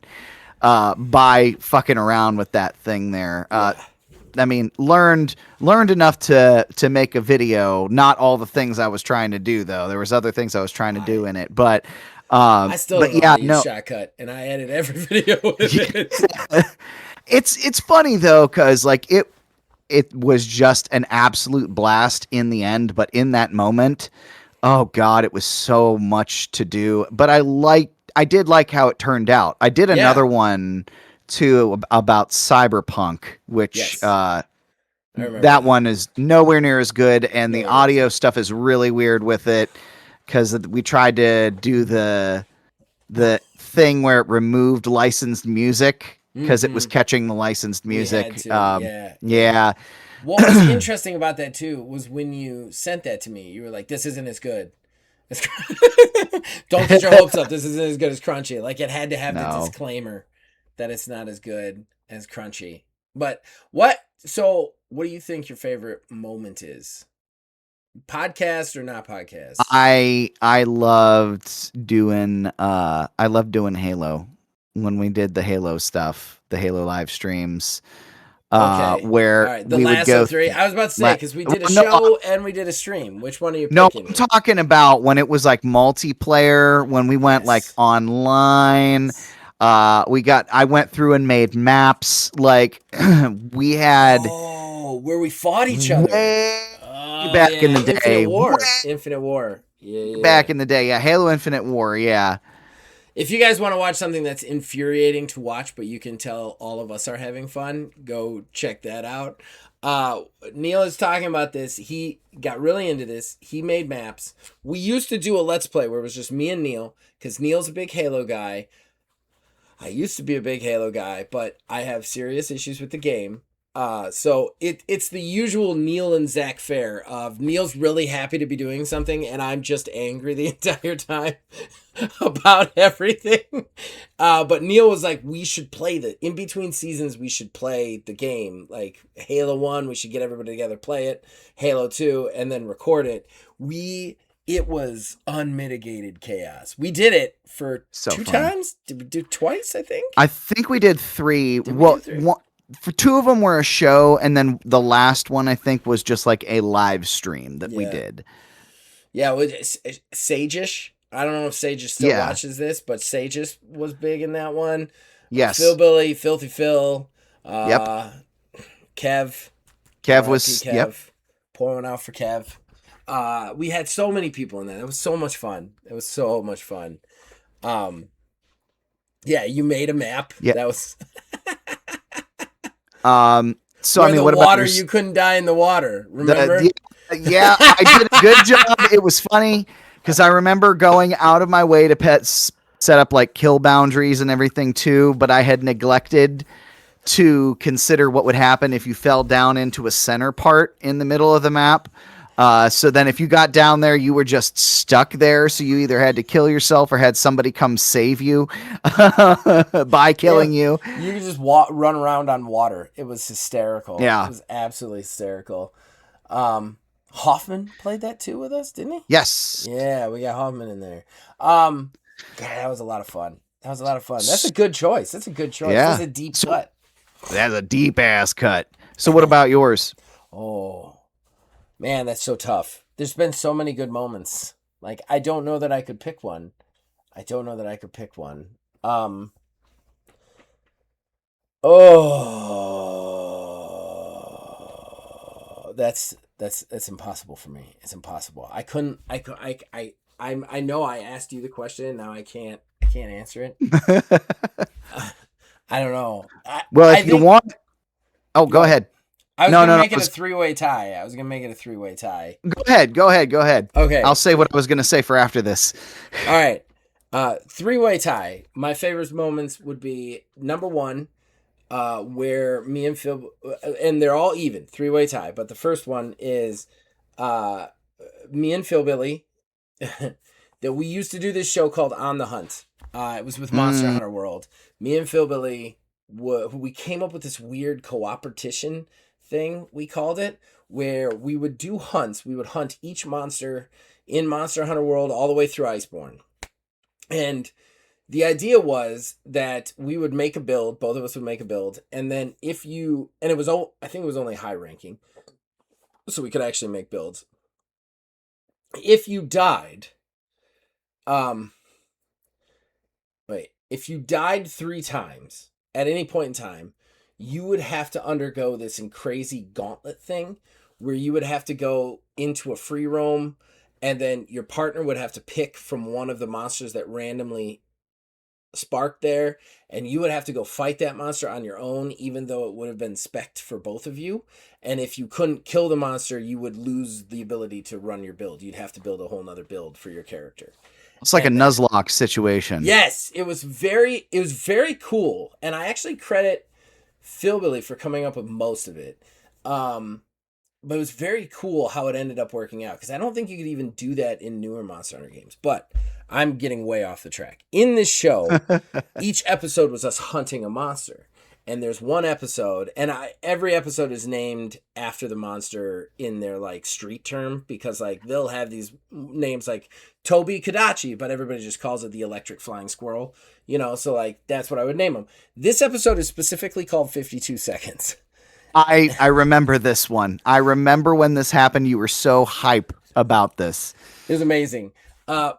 by fucking around with that thing there. I mean, learned enough to make a video. Not all the things I was trying to do, though. There was other things I was trying to do in it, but I still don't know how to use Shotcut, and I edit every video with it. It's funny though, because like it was just an absolute blast in the end, but in that moment, oh god, it was so much to do. But I did like how it turned out. I did another one too about Cyberpunk, which that one is nowhere near as good, and the audio stuff is really weird with it, because we tried to do the thing where it removed licensed music, because it was catching the licensed music. Yeah. What was interesting about that too was when you sent that to me, you were like, "This isn't as good." Don't get your hopes up. This isn't as good as Crunchy. Like, it had to have the disclaimer that it's not as good as Crunchy. But so what do you think your favorite moment is? Podcast or not podcast? I loved doing Halo. When we did the Halo stuff, the Halo live streams, where the we last would go 3. I was about to say, because we did a show and we did a stream. Which one are you picking? No, I'm talking about when it was like multiplayer, when we went like online. I went through and made maps. Like, we had where we fought each other. back in the day. Infinite War. Way Infinite War. Yeah. back in the day. Yeah, Halo Infinite War. Yeah. If you guys want to watch something that's infuriating to watch, but you can tell all of us are having fun, go check that out. Neil is talking about this. He got really into this. He made maps. We used to do a Let's Play where it was just me and Neil, because Neil's a big Halo guy. I used to be a big Halo guy, but I have serious issues with the game. So it's the usual Neil and Zach fare of Neil's really happy to be doing something and I'm just angry the entire time about everything. But Neil was like, we should play in between seasons, we should play the game. Like Halo 1, we should get everybody together, play it. Halo 2, and then record it. It was unmitigated chaos. We did it for two times. Did we do twice, I think? I think we did 3. Did we do 3? One, for 2 of them were a show, and then the last one I think was just like a live stream that we did. Yeah, Sage-ish. I don't know if Sage still watches this, but Sage was big in that one. Yes. Philbilly, Filthy Phil. Yep. Kev. Kev was Kev. Yep. Pour one out for Kev. We had so many people in that. It was so much fun. Yeah, you made a map. Yeah. That was so I mean, what about you couldn't die in the water, remember? Yeah, I did a good job. It was funny because I remember going out of my way to set up like kill boundaries and everything too, but I had neglected to consider what would happen if you fell down into a center part in the middle of the map. So then if you got down there, you were just stuck there. So you either had to kill yourself or had somebody come save you by killing you. You could just run around on water. It was hysterical. Yeah. It was absolutely hysterical. Hoffman played that too with us, didn't he? Yes. Yeah, we got Hoffman in there. God, that was a lot of fun. That's a good choice. Yeah. That's a deep cut. That's a deep ass cut. So what about yours? Oh. Man, that's so tough. There's been so many good moments. Like, I don't know that I could pick one. Oh, that's impossible for me. It's impossible. I know I asked you the question. Now I can't answer it. I don't know. You want, go ahead. I was gonna make it a 3-way tie. Go ahead. Okay. I'll say what I was gonna say for after this. All right. 3-way tie. My favorite moments would be number 1, where me and Phil, and they're all even, 3-way tie. But the first one is me and Philbilly. That we used to do this show called On the Hunt. It was with Monster Hunter World. Me and Philbilly, we came up with this weird cooperation thing, we called it, where we would do hunts. We would hunt each monster in Monster Hunter World all the way through Iceborne. And the idea was that we would make a build, both of us would make a build, and then I think it was only high ranking, so we could actually make builds. If you died, if you died 3 times at any point in time, you would have to undergo this crazy gauntlet thing where you would have to go into a free roam, and then your partner would have to pick from one of the monsters that randomly sparked there, and you would have to go fight that monster on your own, even though it would have been spec'd for both of you. And if you couldn't kill the monster, you would lose the ability to run your build. You'd have to build a whole nother build for your character. It's like a Nuzlocke situation. Yes, it was very cool, and I actually credit Philbilly for coming up with most of it. But it was very cool how it ended up working out, because I don't think you could even do that in newer Monster Hunter games. But I'm getting way off the track. In this show, each episode was us hunting a monster. And there's one episode, and every episode is named after the monster in their like street term, because like they'll have these names like Toby Kadachi, but everybody just calls it the electric flying squirrel, so like that's what I would name them. This episode is specifically called 52 Seconds. I remember this one. I remember when this happened, you were so hype about this. It was amazing.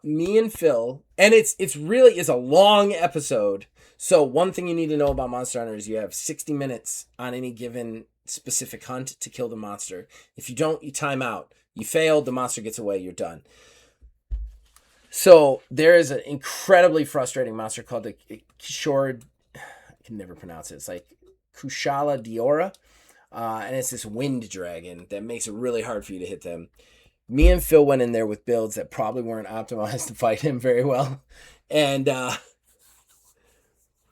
Me and Phil, and it's a long episode. So one thing you need to know about Monster Hunter is you have 60 minutes on any given specific hunt to kill the monster. If you don't, you time out. You failed, the monster gets away, you're done. So there is an incredibly frustrating monster called the Kishore. I can never pronounce it. It's like Kushala Diora. And it's this wind dragon that makes it really hard for you to hit them. Me and Phil went in there with builds that probably weren't optimized to fight him very well. And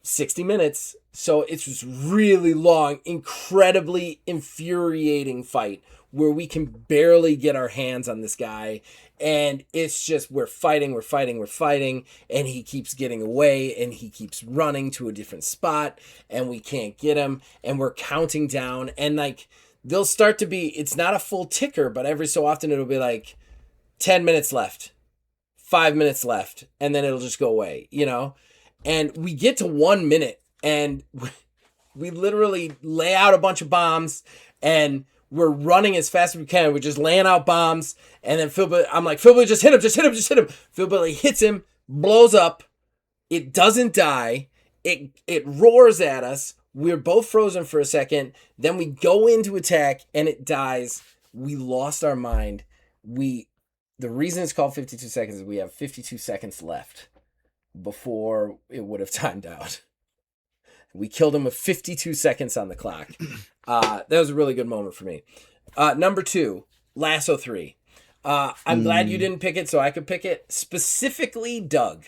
60 minutes. So it's this really long, incredibly infuriating fight where we can barely get our hands on this guy. And it's just, we're fighting. And he keeps getting away and he keeps running to a different spot and we can't get him. And we're counting down and like, they'll start to be, it's not a full ticker, but every so often it'll be like 10 minutes left, 5 minutes left. And then it'll just go away, you know? And we get to 1 minute and we literally lay out a bunch of bombs and we're running as fast as we can. We're just laying out bombs. And then I'm like, Phil, just hit him. Phil Billy hits him, blows up. It doesn't die. It roars at us. We're both frozen for a second. Then we go into attack and it dies. We lost our mind. The reason it's called 52 seconds is we have 52 seconds left before it would have timed out. We killed him with 52 seconds on the clock. That was a really good moment for me. Number 2, Lasso 3. I'm glad you didn't pick it so I could pick it. Specifically, Doug.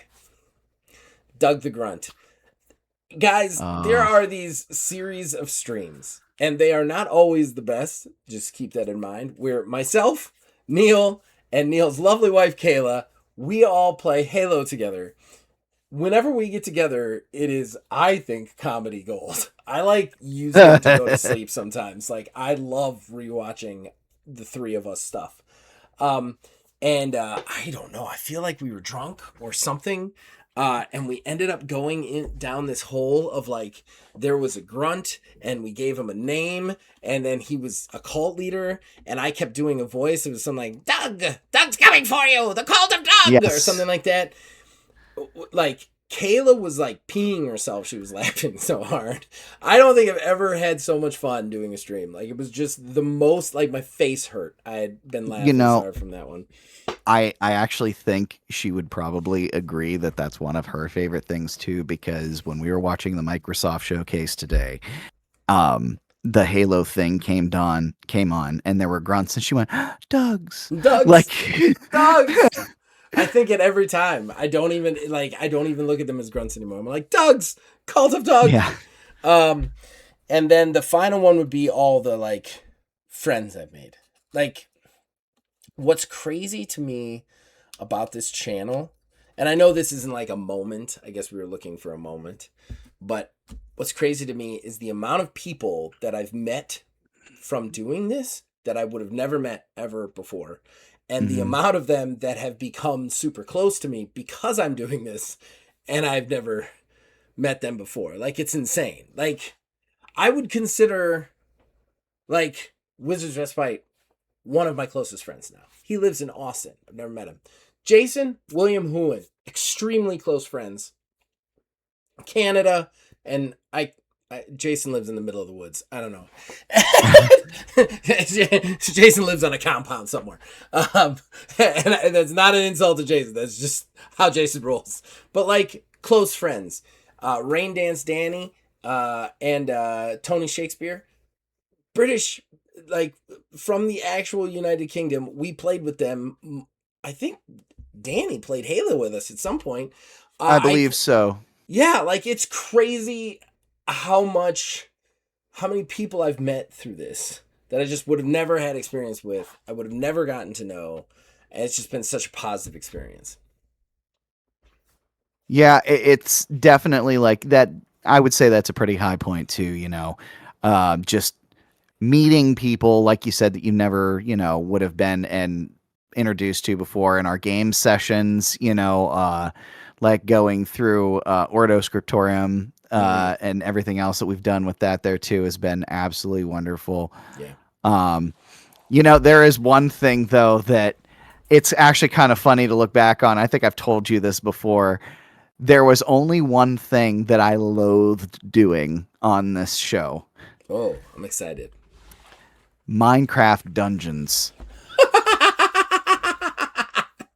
Doug the Grunt. Guys, there are these series of streams, and they are not always the best. Just keep that in mind. Where myself, Neil, and Neil's lovely wife, Kayla, we all play Halo together. Whenever we get together, it is, I think, comedy gold. I like using it to go to sleep sometimes. Like, I love rewatching the three of us stuff. I don't know. I feel like we were drunk or something. And we ended up going down this hole of like, there was a grunt and we gave him a name and then he was a cult leader and I kept doing a voice. It was something like, Doug's coming for you, the cult of Doug, yes, or something like that. Like, Kayla was like peeing herself. She was laughing so hard. I don't think I've ever had so much fun doing a stream. Like, it was just the most, like, my face hurt. I had been laughing so hard from that one. I actually think she would probably agree that that's one of her favorite things too, because when we were watching the Microsoft showcase today, the Halo thing came on and there were grunts and she went, Doug's. Like, Doug's. I think it every time. I don't even look at them as grunts anymore. I'm like, Doug's, Cult of Doug. Yeah. And then the final one would be all the like friends I've made. Like, what's crazy to me about this channel, and I know this isn't like a moment. I guess we were looking for a moment, but what's crazy to me is the amount of people that I've met from doing this that I would have never met ever before. And the amount of them that have become super close to me because I'm doing this and I've never met them before. Like, it's insane. Like, I would consider, like, Wizards Respite one of my closest friends now. He lives in Austin. I've never met him. Jason, William Huen, extremely close friends. Canada, and Jason lives in the middle of the woods. I don't know. Jason lives on a compound somewhere. And that's not an insult to Jason. That's just how Jason rolls. But like, close friends. Rain Dance Danny and Tony Shakespeare. British, like, from the actual United Kingdom. We played with them. I think Danny played Halo with us at some point. I believe so. Yeah, like, it's crazy how many people I've met through this that I just would have never had experience with. I would have never gotten to know. And it's just been such a positive experience. Yeah, it's definitely like that. I would say that's a pretty high point too, you know, just meeting people, like you said, that you never, you know, would have been and introduced to before in our game sessions, you know, like going through Ordo Scriptorium and everything else that we've done with that there too has been absolutely wonderful. Yeah. You know, there is one thing though that it's actually kind of funny to look back on. I think I've told you this before. There was only one thing that I loathed doing on this show. Oh, I'm excited. Minecraft Dungeons.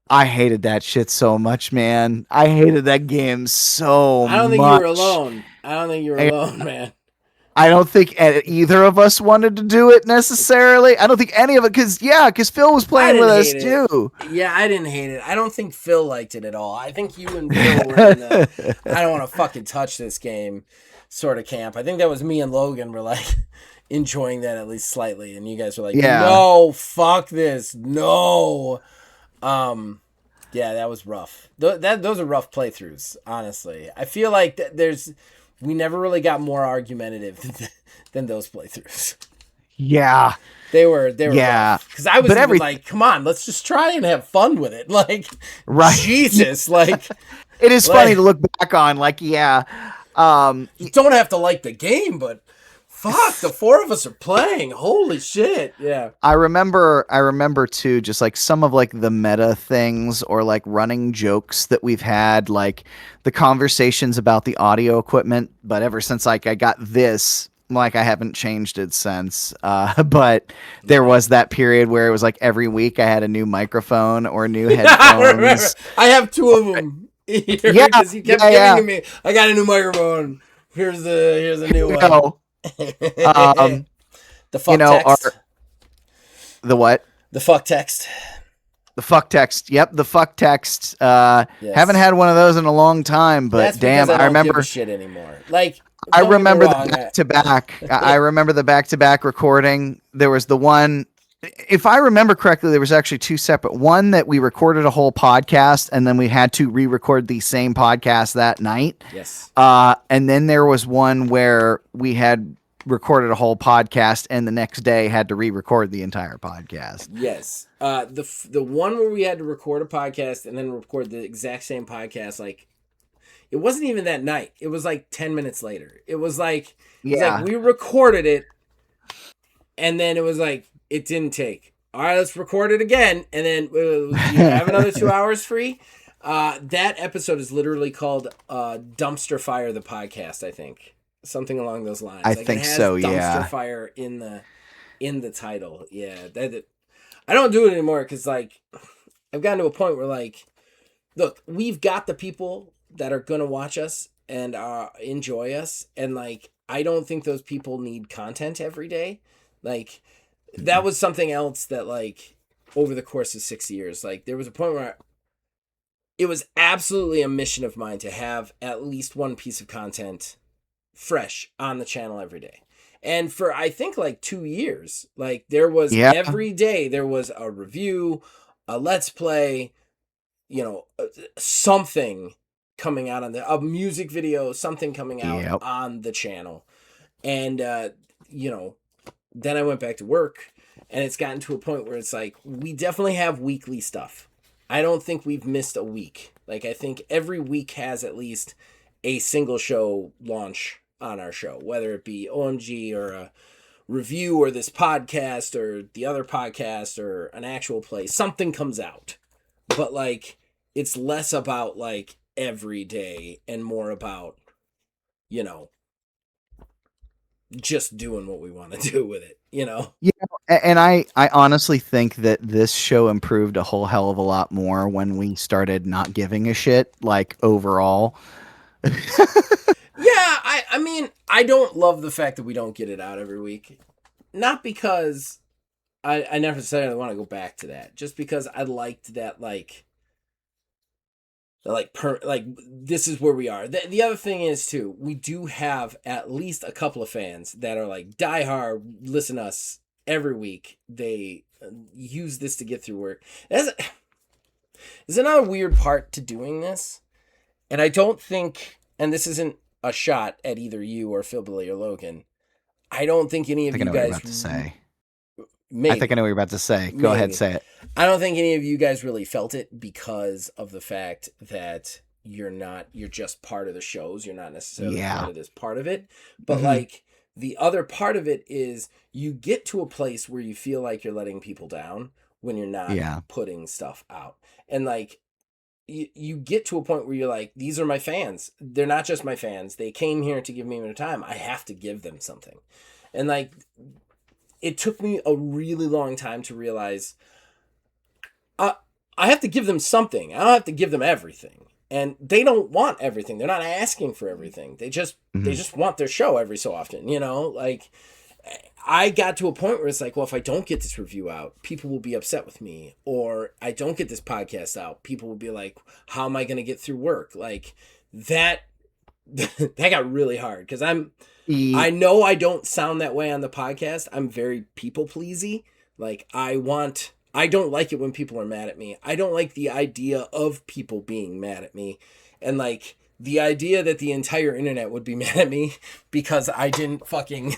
I hated that shit so much, man. I hated that game so much. I don't think you were alone. I don't think you were alone, man. I don't think either of us wanted to do it necessarily. I don't think any of it, because Phil was playing with us too. Yeah, I didn't hate it. I don't think Phil liked it at all. I think you and Phil were in the I don't want to fucking touch this game sort of camp. I think that was me and Logan were like enjoying that at least slightly, and you guys were like, no, fuck this, no. Yeah, that was rough. Those are rough playthroughs, honestly. I feel like we never really got more argumentative than those playthroughs. Yeah. They were because I was like, come on, let's just try and have fun with it. Like, right. Jesus, like it is funny to look back on. Like, you don't have to like the game, but fuck, the four of us are playing. Holy shit. Yeah. I remember too, just like some of like the meta things or like running jokes that we've had, like the conversations about the audio equipment. But ever since like I got this, like I haven't changed it since. But there was that period where it was like every week I had a new microphone or new headphones. I have two of them. Because he kept giving me. I got a new microphone. Here's a new one. The fuck text. The what? The fuck text. The fuck text. Yep, the fuck text. Yes. Haven't had one of those in a long time, but that's damn, I remember give a shit anymore. Like I remember the back to back. I remember the back to back recording. There was the one. If I remember correctly, there was actually two separate. One that we recorded a whole podcast, and then we had to re-record the same podcast that night. Yes. And then there was one where we had recorded a whole podcast, and the next day had to re-record the entire podcast. Yes. The one where we had to record a podcast and then record the exact same podcast, like it wasn't even that night. It was like 10 minutes later. It was like we recorded it, and then it was like. It didn't take. All right, let's record it again. And then you have another 2 hours free. That episode is literally called Dumpster Fire the Podcast, I think. Something along those lines. I think so, yeah. Dumpster Fire in the title. Yeah. I don't do it anymore because, like, I've gotten to a point where, like, look, we've got the people that are going to watch us and enjoy us. And, like, I don't think those people need content every day. Like... That was something else that, like, over the course of 6 years, like, there was a point where it was absolutely a mission of mine to have at least one piece of content fresh on the channel every day. And for, I think, like, 2 years, like, there was every day, there was a review, a let's play, something coming out on a music video, something coming out on the channel. And, then I went back to work, and it's gotten to a point where it's like, we definitely have weekly stuff. I don't think we've missed a week. Like, I think every week has at least a single show launch on our show, whether it be OMG or a review or this podcast or the other podcast or an actual play. Something comes out. But, like, it's less about, like, every day and more about, just doing what we want to do with it, Yeah, and I honestly think that this show improved a whole hell of a lot more when we started not giving a shit, like, overall. Yeah, I mean, I don't love the fact that we don't get it out every week. Not because I never necessarily want to go back to that. Just because I liked that, this is where we are. The other thing is, too, we do have at least a couple of fans that are, like, diehard, listen to us every week. They use this to get through work. There's another weird part to doing this, and I don't think, and this isn't a shot at either you or Phil, Billy, or Logan, I don't think any of you guys... I know what you're about to say. Maybe. I think I know what you're about to say. Go ahead, say it. I don't think any of you guys really felt it because of the fact that you're just part of the shows. You're not necessarily part of this part of it. But like the other part of it is you get to a place where you feel like you're letting people down when you're not putting stuff out. And like you get to a point where you're like, these are my fans. They're not just my fans. They came here to give me their time. I have to give them something. And like it took me a really long time to realize I have to give them something. I don't have to give them everything. And they don't want everything. They're not asking for everything. They just want their show every so often, you know? Like, I got to a point where it's like, well, if I don't get this review out, people will be upset with me. Or I don't get this podcast out, people will be like, how am I going to get through work? Like, that got really hard because I know I don't sound that way on the podcast. I'm very people pleasy. Like, I don't like it when people are mad at me. I don't like the idea of people being mad at me. And like the idea that the entire internet would be mad at me because I didn't fucking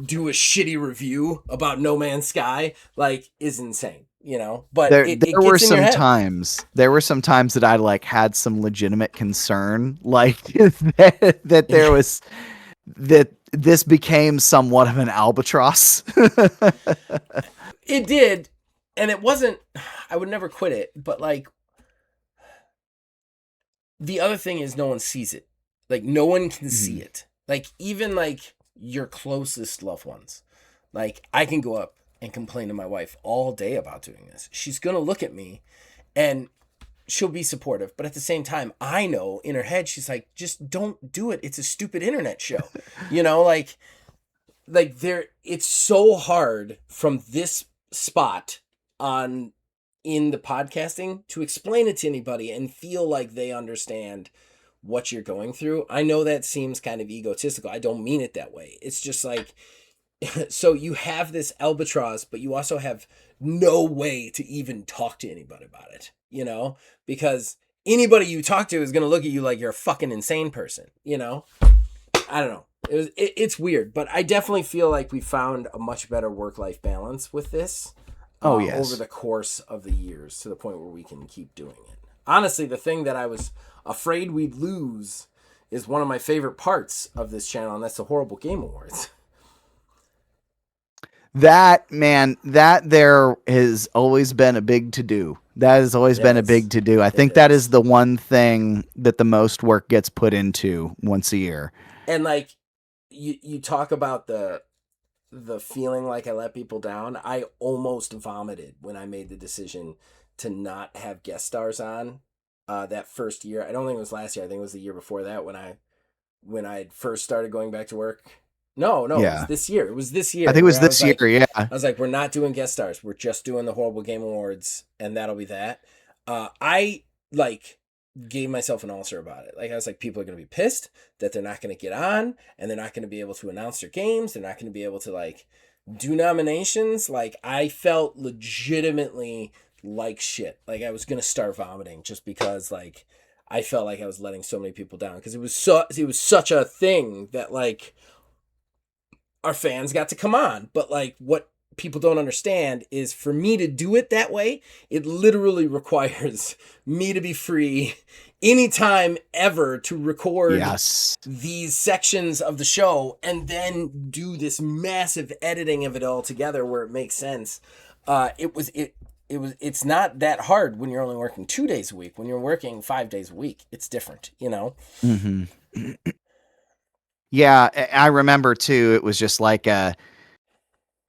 do a shitty review about No Man's Sky, like, is insane, you know? But there it were gets in your there were some times that I like had some legitimate concern, like that there was that this became somewhat of an albatross. It did. And it wasn't, I would never quit it, but like, the other thing is no one sees it. Like, no one can see it. Like, even like your closest loved ones. Like, I can go up and complain to my wife all day about doing this. She's going to look at me and she'll be supportive. But at the same time, I know in her head, she's like, just don't do it. It's a stupid internet show. You know, like it's so hard from this spot in the podcasting to explain it to anybody and feel like they understand what you're going through. I know that seems kind of egotistical. I don't mean it that way. It's just like, so you have this albatross, but you also have no way to even talk to anybody about it, you know, because anybody you talk to is going to look at you like you're a fucking insane person, you know? I don't know. It's weird, but I definitely feel like we found a much better work-life balance with this. Oh, yes. Over the course of the years to the point where we can keep doing it. Honestly, the thing that I was afraid we'd lose is one of my favorite parts of this channel, and that's the Horrible Game Awards. That, man, that there has always been a big to-do. That has always been a big to-do. I think that is the one thing that the most work gets put into once a year. And like, you talk about the feeling like I let people down. I almost vomited when I made the decision to not have guest stars on that first year. I don't think it was last year. I think it was the year before that when I first started going back to work. No, yeah. It was this year. It was this year. I think it was this year, yeah. I was like, we're not doing guest stars. We're just doing the Horrible Game Awards, and that'll be that. I like gave myself an ulcer about it. Like, I was like, people are going to be pissed that they're not going to get on, and they're not going to be able to announce their games. They're not going to be able to like do nominations. Like, I felt legitimately like shit. Like, I was going to start vomiting just because like I felt like I was letting so many people down, because it was such a thing that like our fans got to come on. But like, what people don't understand is, for me to do it that way, it literally requires me to be free anytime ever to record these sections of the show and then do this massive editing of it all together where it makes sense. It's not that hard when you're only working 2 days a week. When you're working 5 days a week, it's different, you know? Mm-hmm. Yeah, I remember too. It was just like,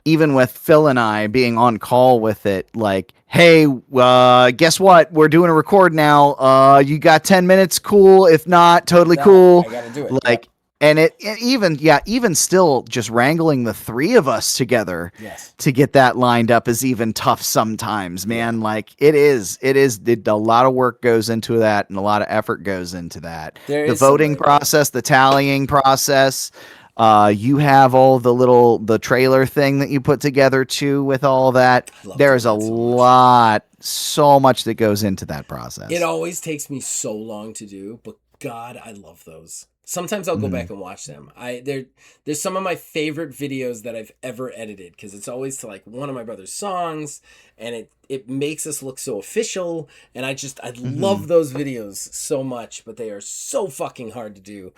even with Phil and I being on call with it, like, hey, guess what? We're doing a record now. You got 10 minutes? Cool. If not, totally cool. I gotta do it. Like, and even still just wrangling the three of us together to get that lined up is even tough sometimes, man. Like, it is a lot of work goes into that, and a lot of effort goes into that. The voting process, the tallying process. You have all the trailer thing that you put together too with all that. There's so much that goes into that process. It always takes me so long to do, but God, I love those. Sometimes I'll go back and watch them. There's some of my favorite videos that I've ever edited, because it's always to like one of my brother's songs, and it makes us look so official, and I love those videos so much, but they are so fucking hard to do.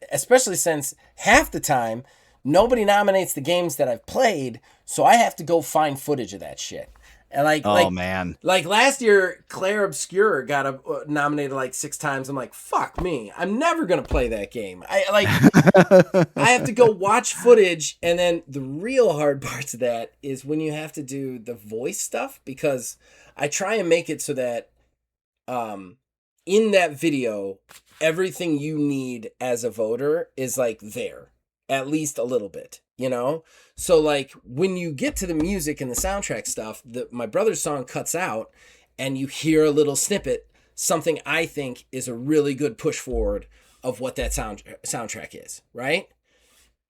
Especially since half the time nobody nominates the games that I've played, so I have to go find footage of that shit. And Oh man. like last year, Claire Obscure got nominated like 6 times. I'm like, fuck me, I'm never gonna play that game. I have to go watch footage, and then the real hard parts of that is when you have to do the voice stuff, because I try and make it so that in that video, everything you need as a voter is like there, at least a little bit, you know? So like when you get to the music and the soundtrack stuff, my brother's song cuts out and you hear a little snippet, something I think is a really good push forward of what that soundtrack is, right?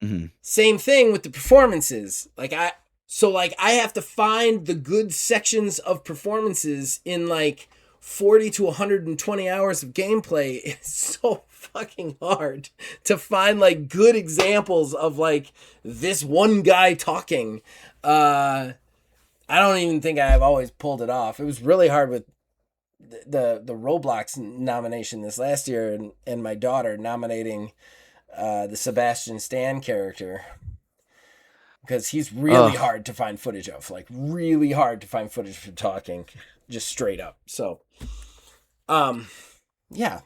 Mm-hmm. Same thing with the performances. I have to find the good sections of performances in like 40 to 120 hours of gameplay. It's so fucking hard to find like good examples of like this one guy talking. I don't even think I've always pulled it off. It was really hard with the Roblox nomination this last year, and my daughter nominating the Sebastian Stan character, because he's really hard to find footage of, like really hard to find footage for talking, just straight up. So yeah.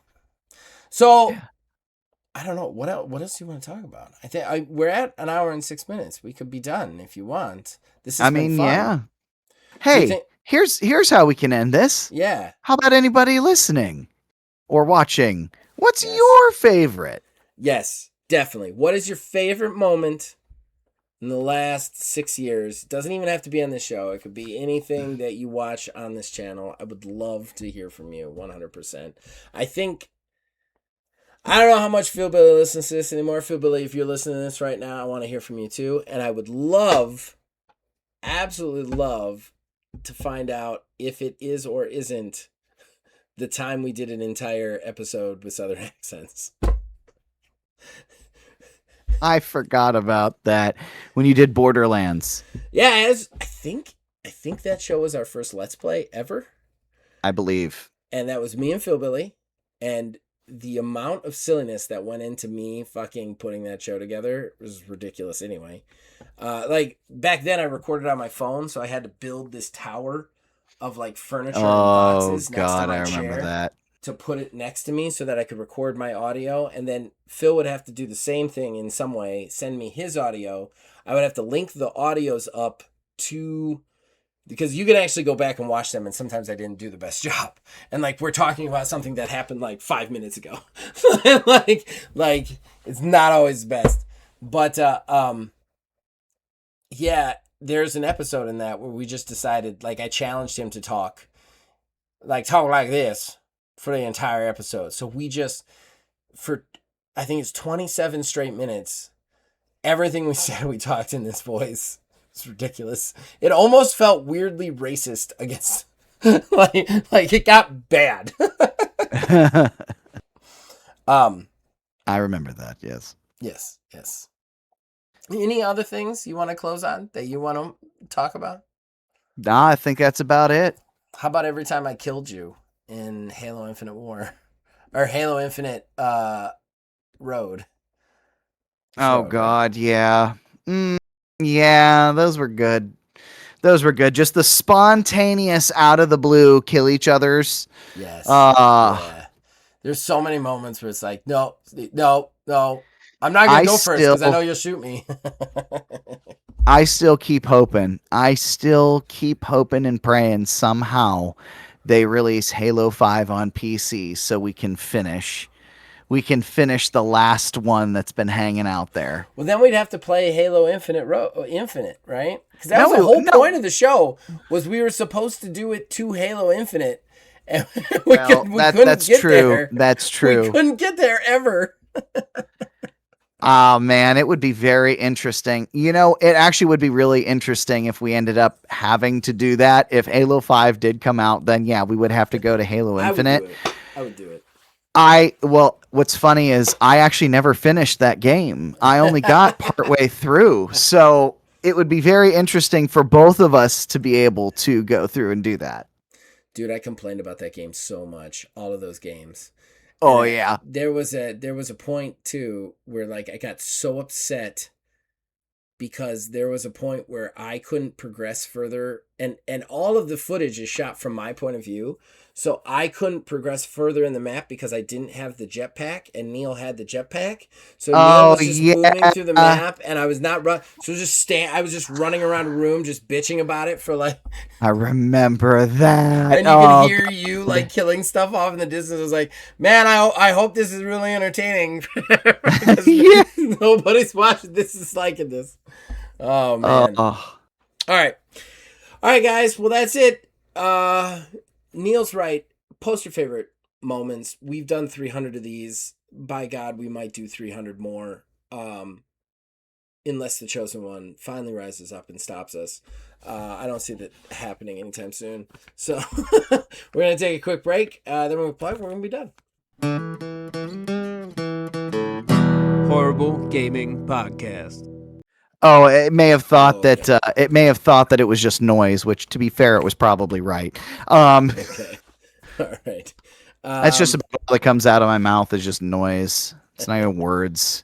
So I don't know what else do you want to talk about. I think we're at an hour and 6 minutes. We could be done if you want. This has been fun. Yeah. Hey, here's how we can end this. Yeah. How about anybody listening or watching? What's your favorite? Yes, definitely. What is your favorite moment in the last 6 years? Doesn't even have to be on this show. It could be anything that you watch on this channel. I would love to hear from you 100%. I don't know how much Phil Billy listens to this anymore. Phil Billy, if you're listening to this right now, I want to hear from you too. And I would absolutely love to find out if it is or isn't the time we did an entire episode with Southern accents. I forgot about that when you did Borderlands. Yeah, I think that show was our first Let's Play ever. I believe. And that was me and Phil Billy. And the amount of silliness that went into me fucking putting that show together was ridiculous anyway. Like back then I recorded on my phone, so I had to build this tower of like furniture and boxes next to my I remember chair that. to put it next to me so that I could record my audio. And then Phil would have to do the same thing in some way, send me his audio. I would have to link the audios up to, because you can actually go back and watch them, and sometimes I didn't do the best job. And like we're talking about something that happened like 5 minutes ago. like it's not always best. But yeah, there's an episode in that where we just decided, like I challenged him to talk like this for the entire episode. So we just, for I think it's 27 straight minutes, everything we said we talked in this voice. It's ridiculous. It almost felt weirdly racist against like it got bad. I remember that, yes. Yes. Any other things you want to close on that you want to talk about? Nah, I think that's about it. How about every time I killed you in Halo Infinite War or Halo Infinite Road? Oh God, yeah. Yeah, those were good. Just the spontaneous out of the blue kill each other's. Yes. Yeah. There's so many moments where it's like, no. I'm not going to go first because I know you'll shoot me. I still keep hoping. And praying somehow they release Halo 5 on PC so we can finish the last one that's been hanging out there. Well, then we'd have to play Halo Infinite, right? Because that was the whole point of the show, was we were supposed to do it to Halo Infinite. And we couldn't get there. That's true. We couldn't get there ever. Oh, man, it would be very interesting. You know, it actually would be really interesting if we ended up having to do that. If Halo 5 did come out, then yeah, we would have to go to Halo Infinite. I would do it. Well, what's funny is I actually never finished that game. I only got partway through. So it would be very interesting for both of us to be able to go through and do that. Dude, I complained about that game so much. All of those games. Oh, yeah. There was a point too where like I got so upset because there was a point where I couldn't progress further and all of the footage is shot from my point of view. So I couldn't progress further in the map because I didn't have the jetpack, and Neil had the jetpack. So Neil was just moving through the map, and I was not run. So I was just running around a room, just bitching about it for like. I remember that. And you can hear you like killing stuff off in the distance. I was like, man, I hope this is really entertaining. Yeah. Nobody's watching. This is liking this. Oh man. All right, guys. Well, that's it. Neil's right. Post your favorite moments. We've done 300 of these. By God, we might do 300 more. Unless the chosen one finally rises up and stops us. I don't see that happening anytime soon. So we're going to take a quick break. Then we're going to plug. We're going to be done. Horrible Gaming Podcast. Oh, it may have thought that it was just noise, which, to be fair, it was probably right. Okay. All right. That's just about all that comes out of my mouth is just noise. It's not even words.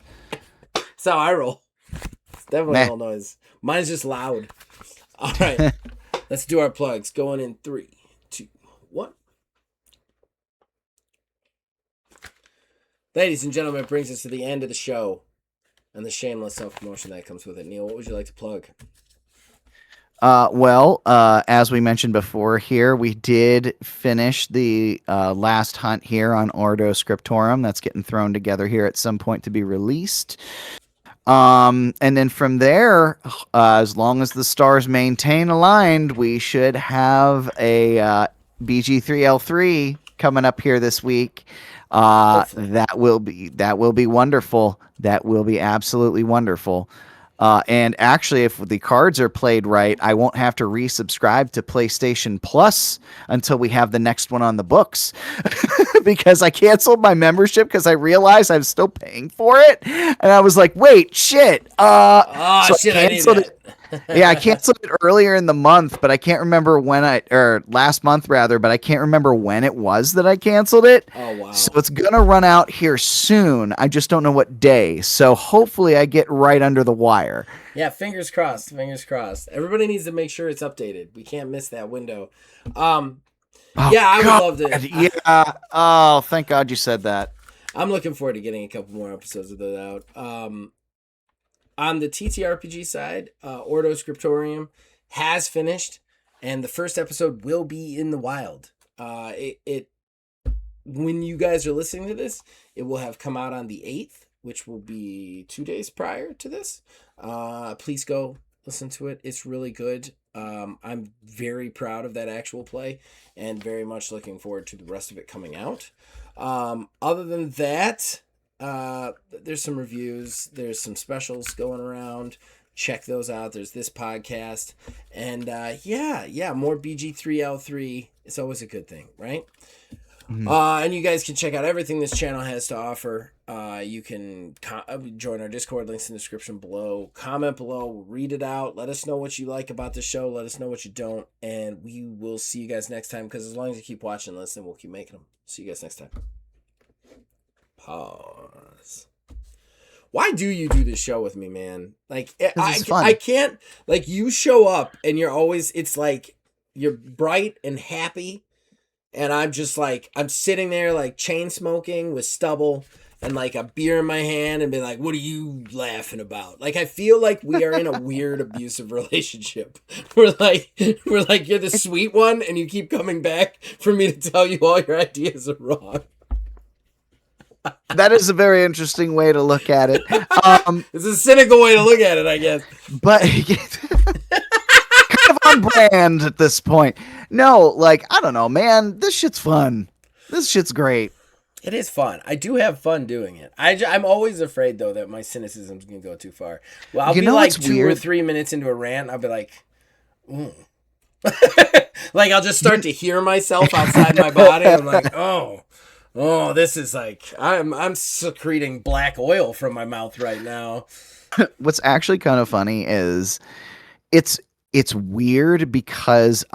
That's how I roll. It's definitely all noise. Mine's just loud. All right. Let's do our plugs. Going in 3, 2, 1. Ladies and gentlemen, it brings us to the end of the show. And the shameless self-promotion that comes with it. Neil, what would you like to plug? Well, as we mentioned before here, we did finish the last hunt here on Ordo Scriptorum. That's getting thrown together here at some point to be released. And then from there, as long as the stars maintain aligned, we should have a BG3L3 coming up here this week. That will be wonderful. That will be absolutely wonderful. And actually, if the cards are played right, I won't have to resubscribe to PlayStation Plus until we have the next one on the books because I canceled my membership because I realized I'm still paying for it. And I was like, wait, shit. I canceled it. Yeah, I canceled it earlier in the month, but I can't remember last month rather, but I can't remember when it was that I canceled it. Oh, wow. So it's going to run out here soon. I just don't know what day. So hopefully I get right under the wire. Yeah, fingers crossed. Fingers crossed. Everybody needs to make sure it's updated. We can't miss that window. I would love to. Yeah. Oh, thank God you said that. I'm looking forward to getting a couple more episodes of that out. On the TTRPG side, Ordo Scriptorium has finished, and the first episode will be in the wild. When you guys are listening to this, it will have come out on the 8th, which will be 2 days prior to this. Please go listen to it. It's really good. I'm very proud of that actual play and very much looking forward to the rest of it coming out. Other than that, there's some reviews, there's some specials going around. Check those out. There's this podcast, and more BG3L3. It's always a good thing, right? Mm-hmm. And you guys can check out everything this channel has to offer. You can join our Discord, links in the description below. Comment below, we'll read it out. Let us know what you like about the show. Let us know what you don't, and we will see you guys next time. Because as long as you keep watching and listening, we'll keep making them. See you guys next time. Pause. Why do you do this show with me, man? Like, I can't, like, you show up and you're always, it's like, you're bright and happy. And I'm just like, I'm sitting there like chain smoking with stubble and like a beer in my hand and be like, what are you laughing about? Like, I feel like we are in a weird abusive relationship. We're like, you're the sweet one and you keep coming back for me to tell you all your ideas are wrong. That is a very interesting way to look at it. It's a cynical way to look at it, I guess. But kind of on brand at this point. No, like, I don't know, man. This shit's fun. This shit's great. It is fun. I do have fun doing it. I'm always afraid, though, that my cynicism's going to go too far. Well, I'll be like 2 or 3 minutes into a rant. I'll be like, like, I'll just start to hear myself outside my body. I'm like, oh, this is like, I'm secreting black oil from my mouth right now. What's actually kind of funny is it's weird because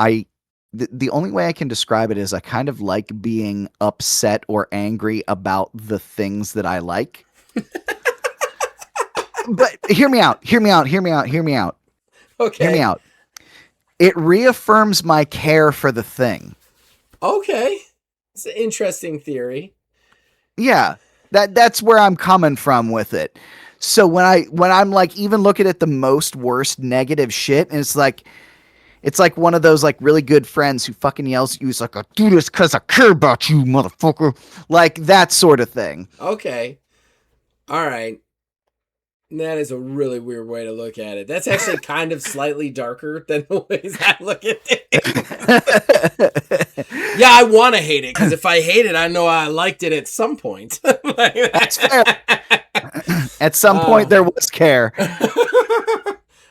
the only way I can describe it is I kind of like being upset or angry about the things that I like. But hear me out. Okay. Hear me out. it reaffirms my care for the thing. Okay. It's an interesting theory. Yeah, that's where I'm coming from with it. So when I'm like even looking at the most worst negative shit, and it's like one of those like really good friends who fucking yells at you. It's like, I do this because I care about you, motherfucker. Like that sort of thing. Okay. All right. That is a really weird way to look at it. That's actually kind of slightly darker than the ways I look at it. Yeah, I want to hate it because if I hate it, I know I liked it at some point. That's fair. At some point, there was care.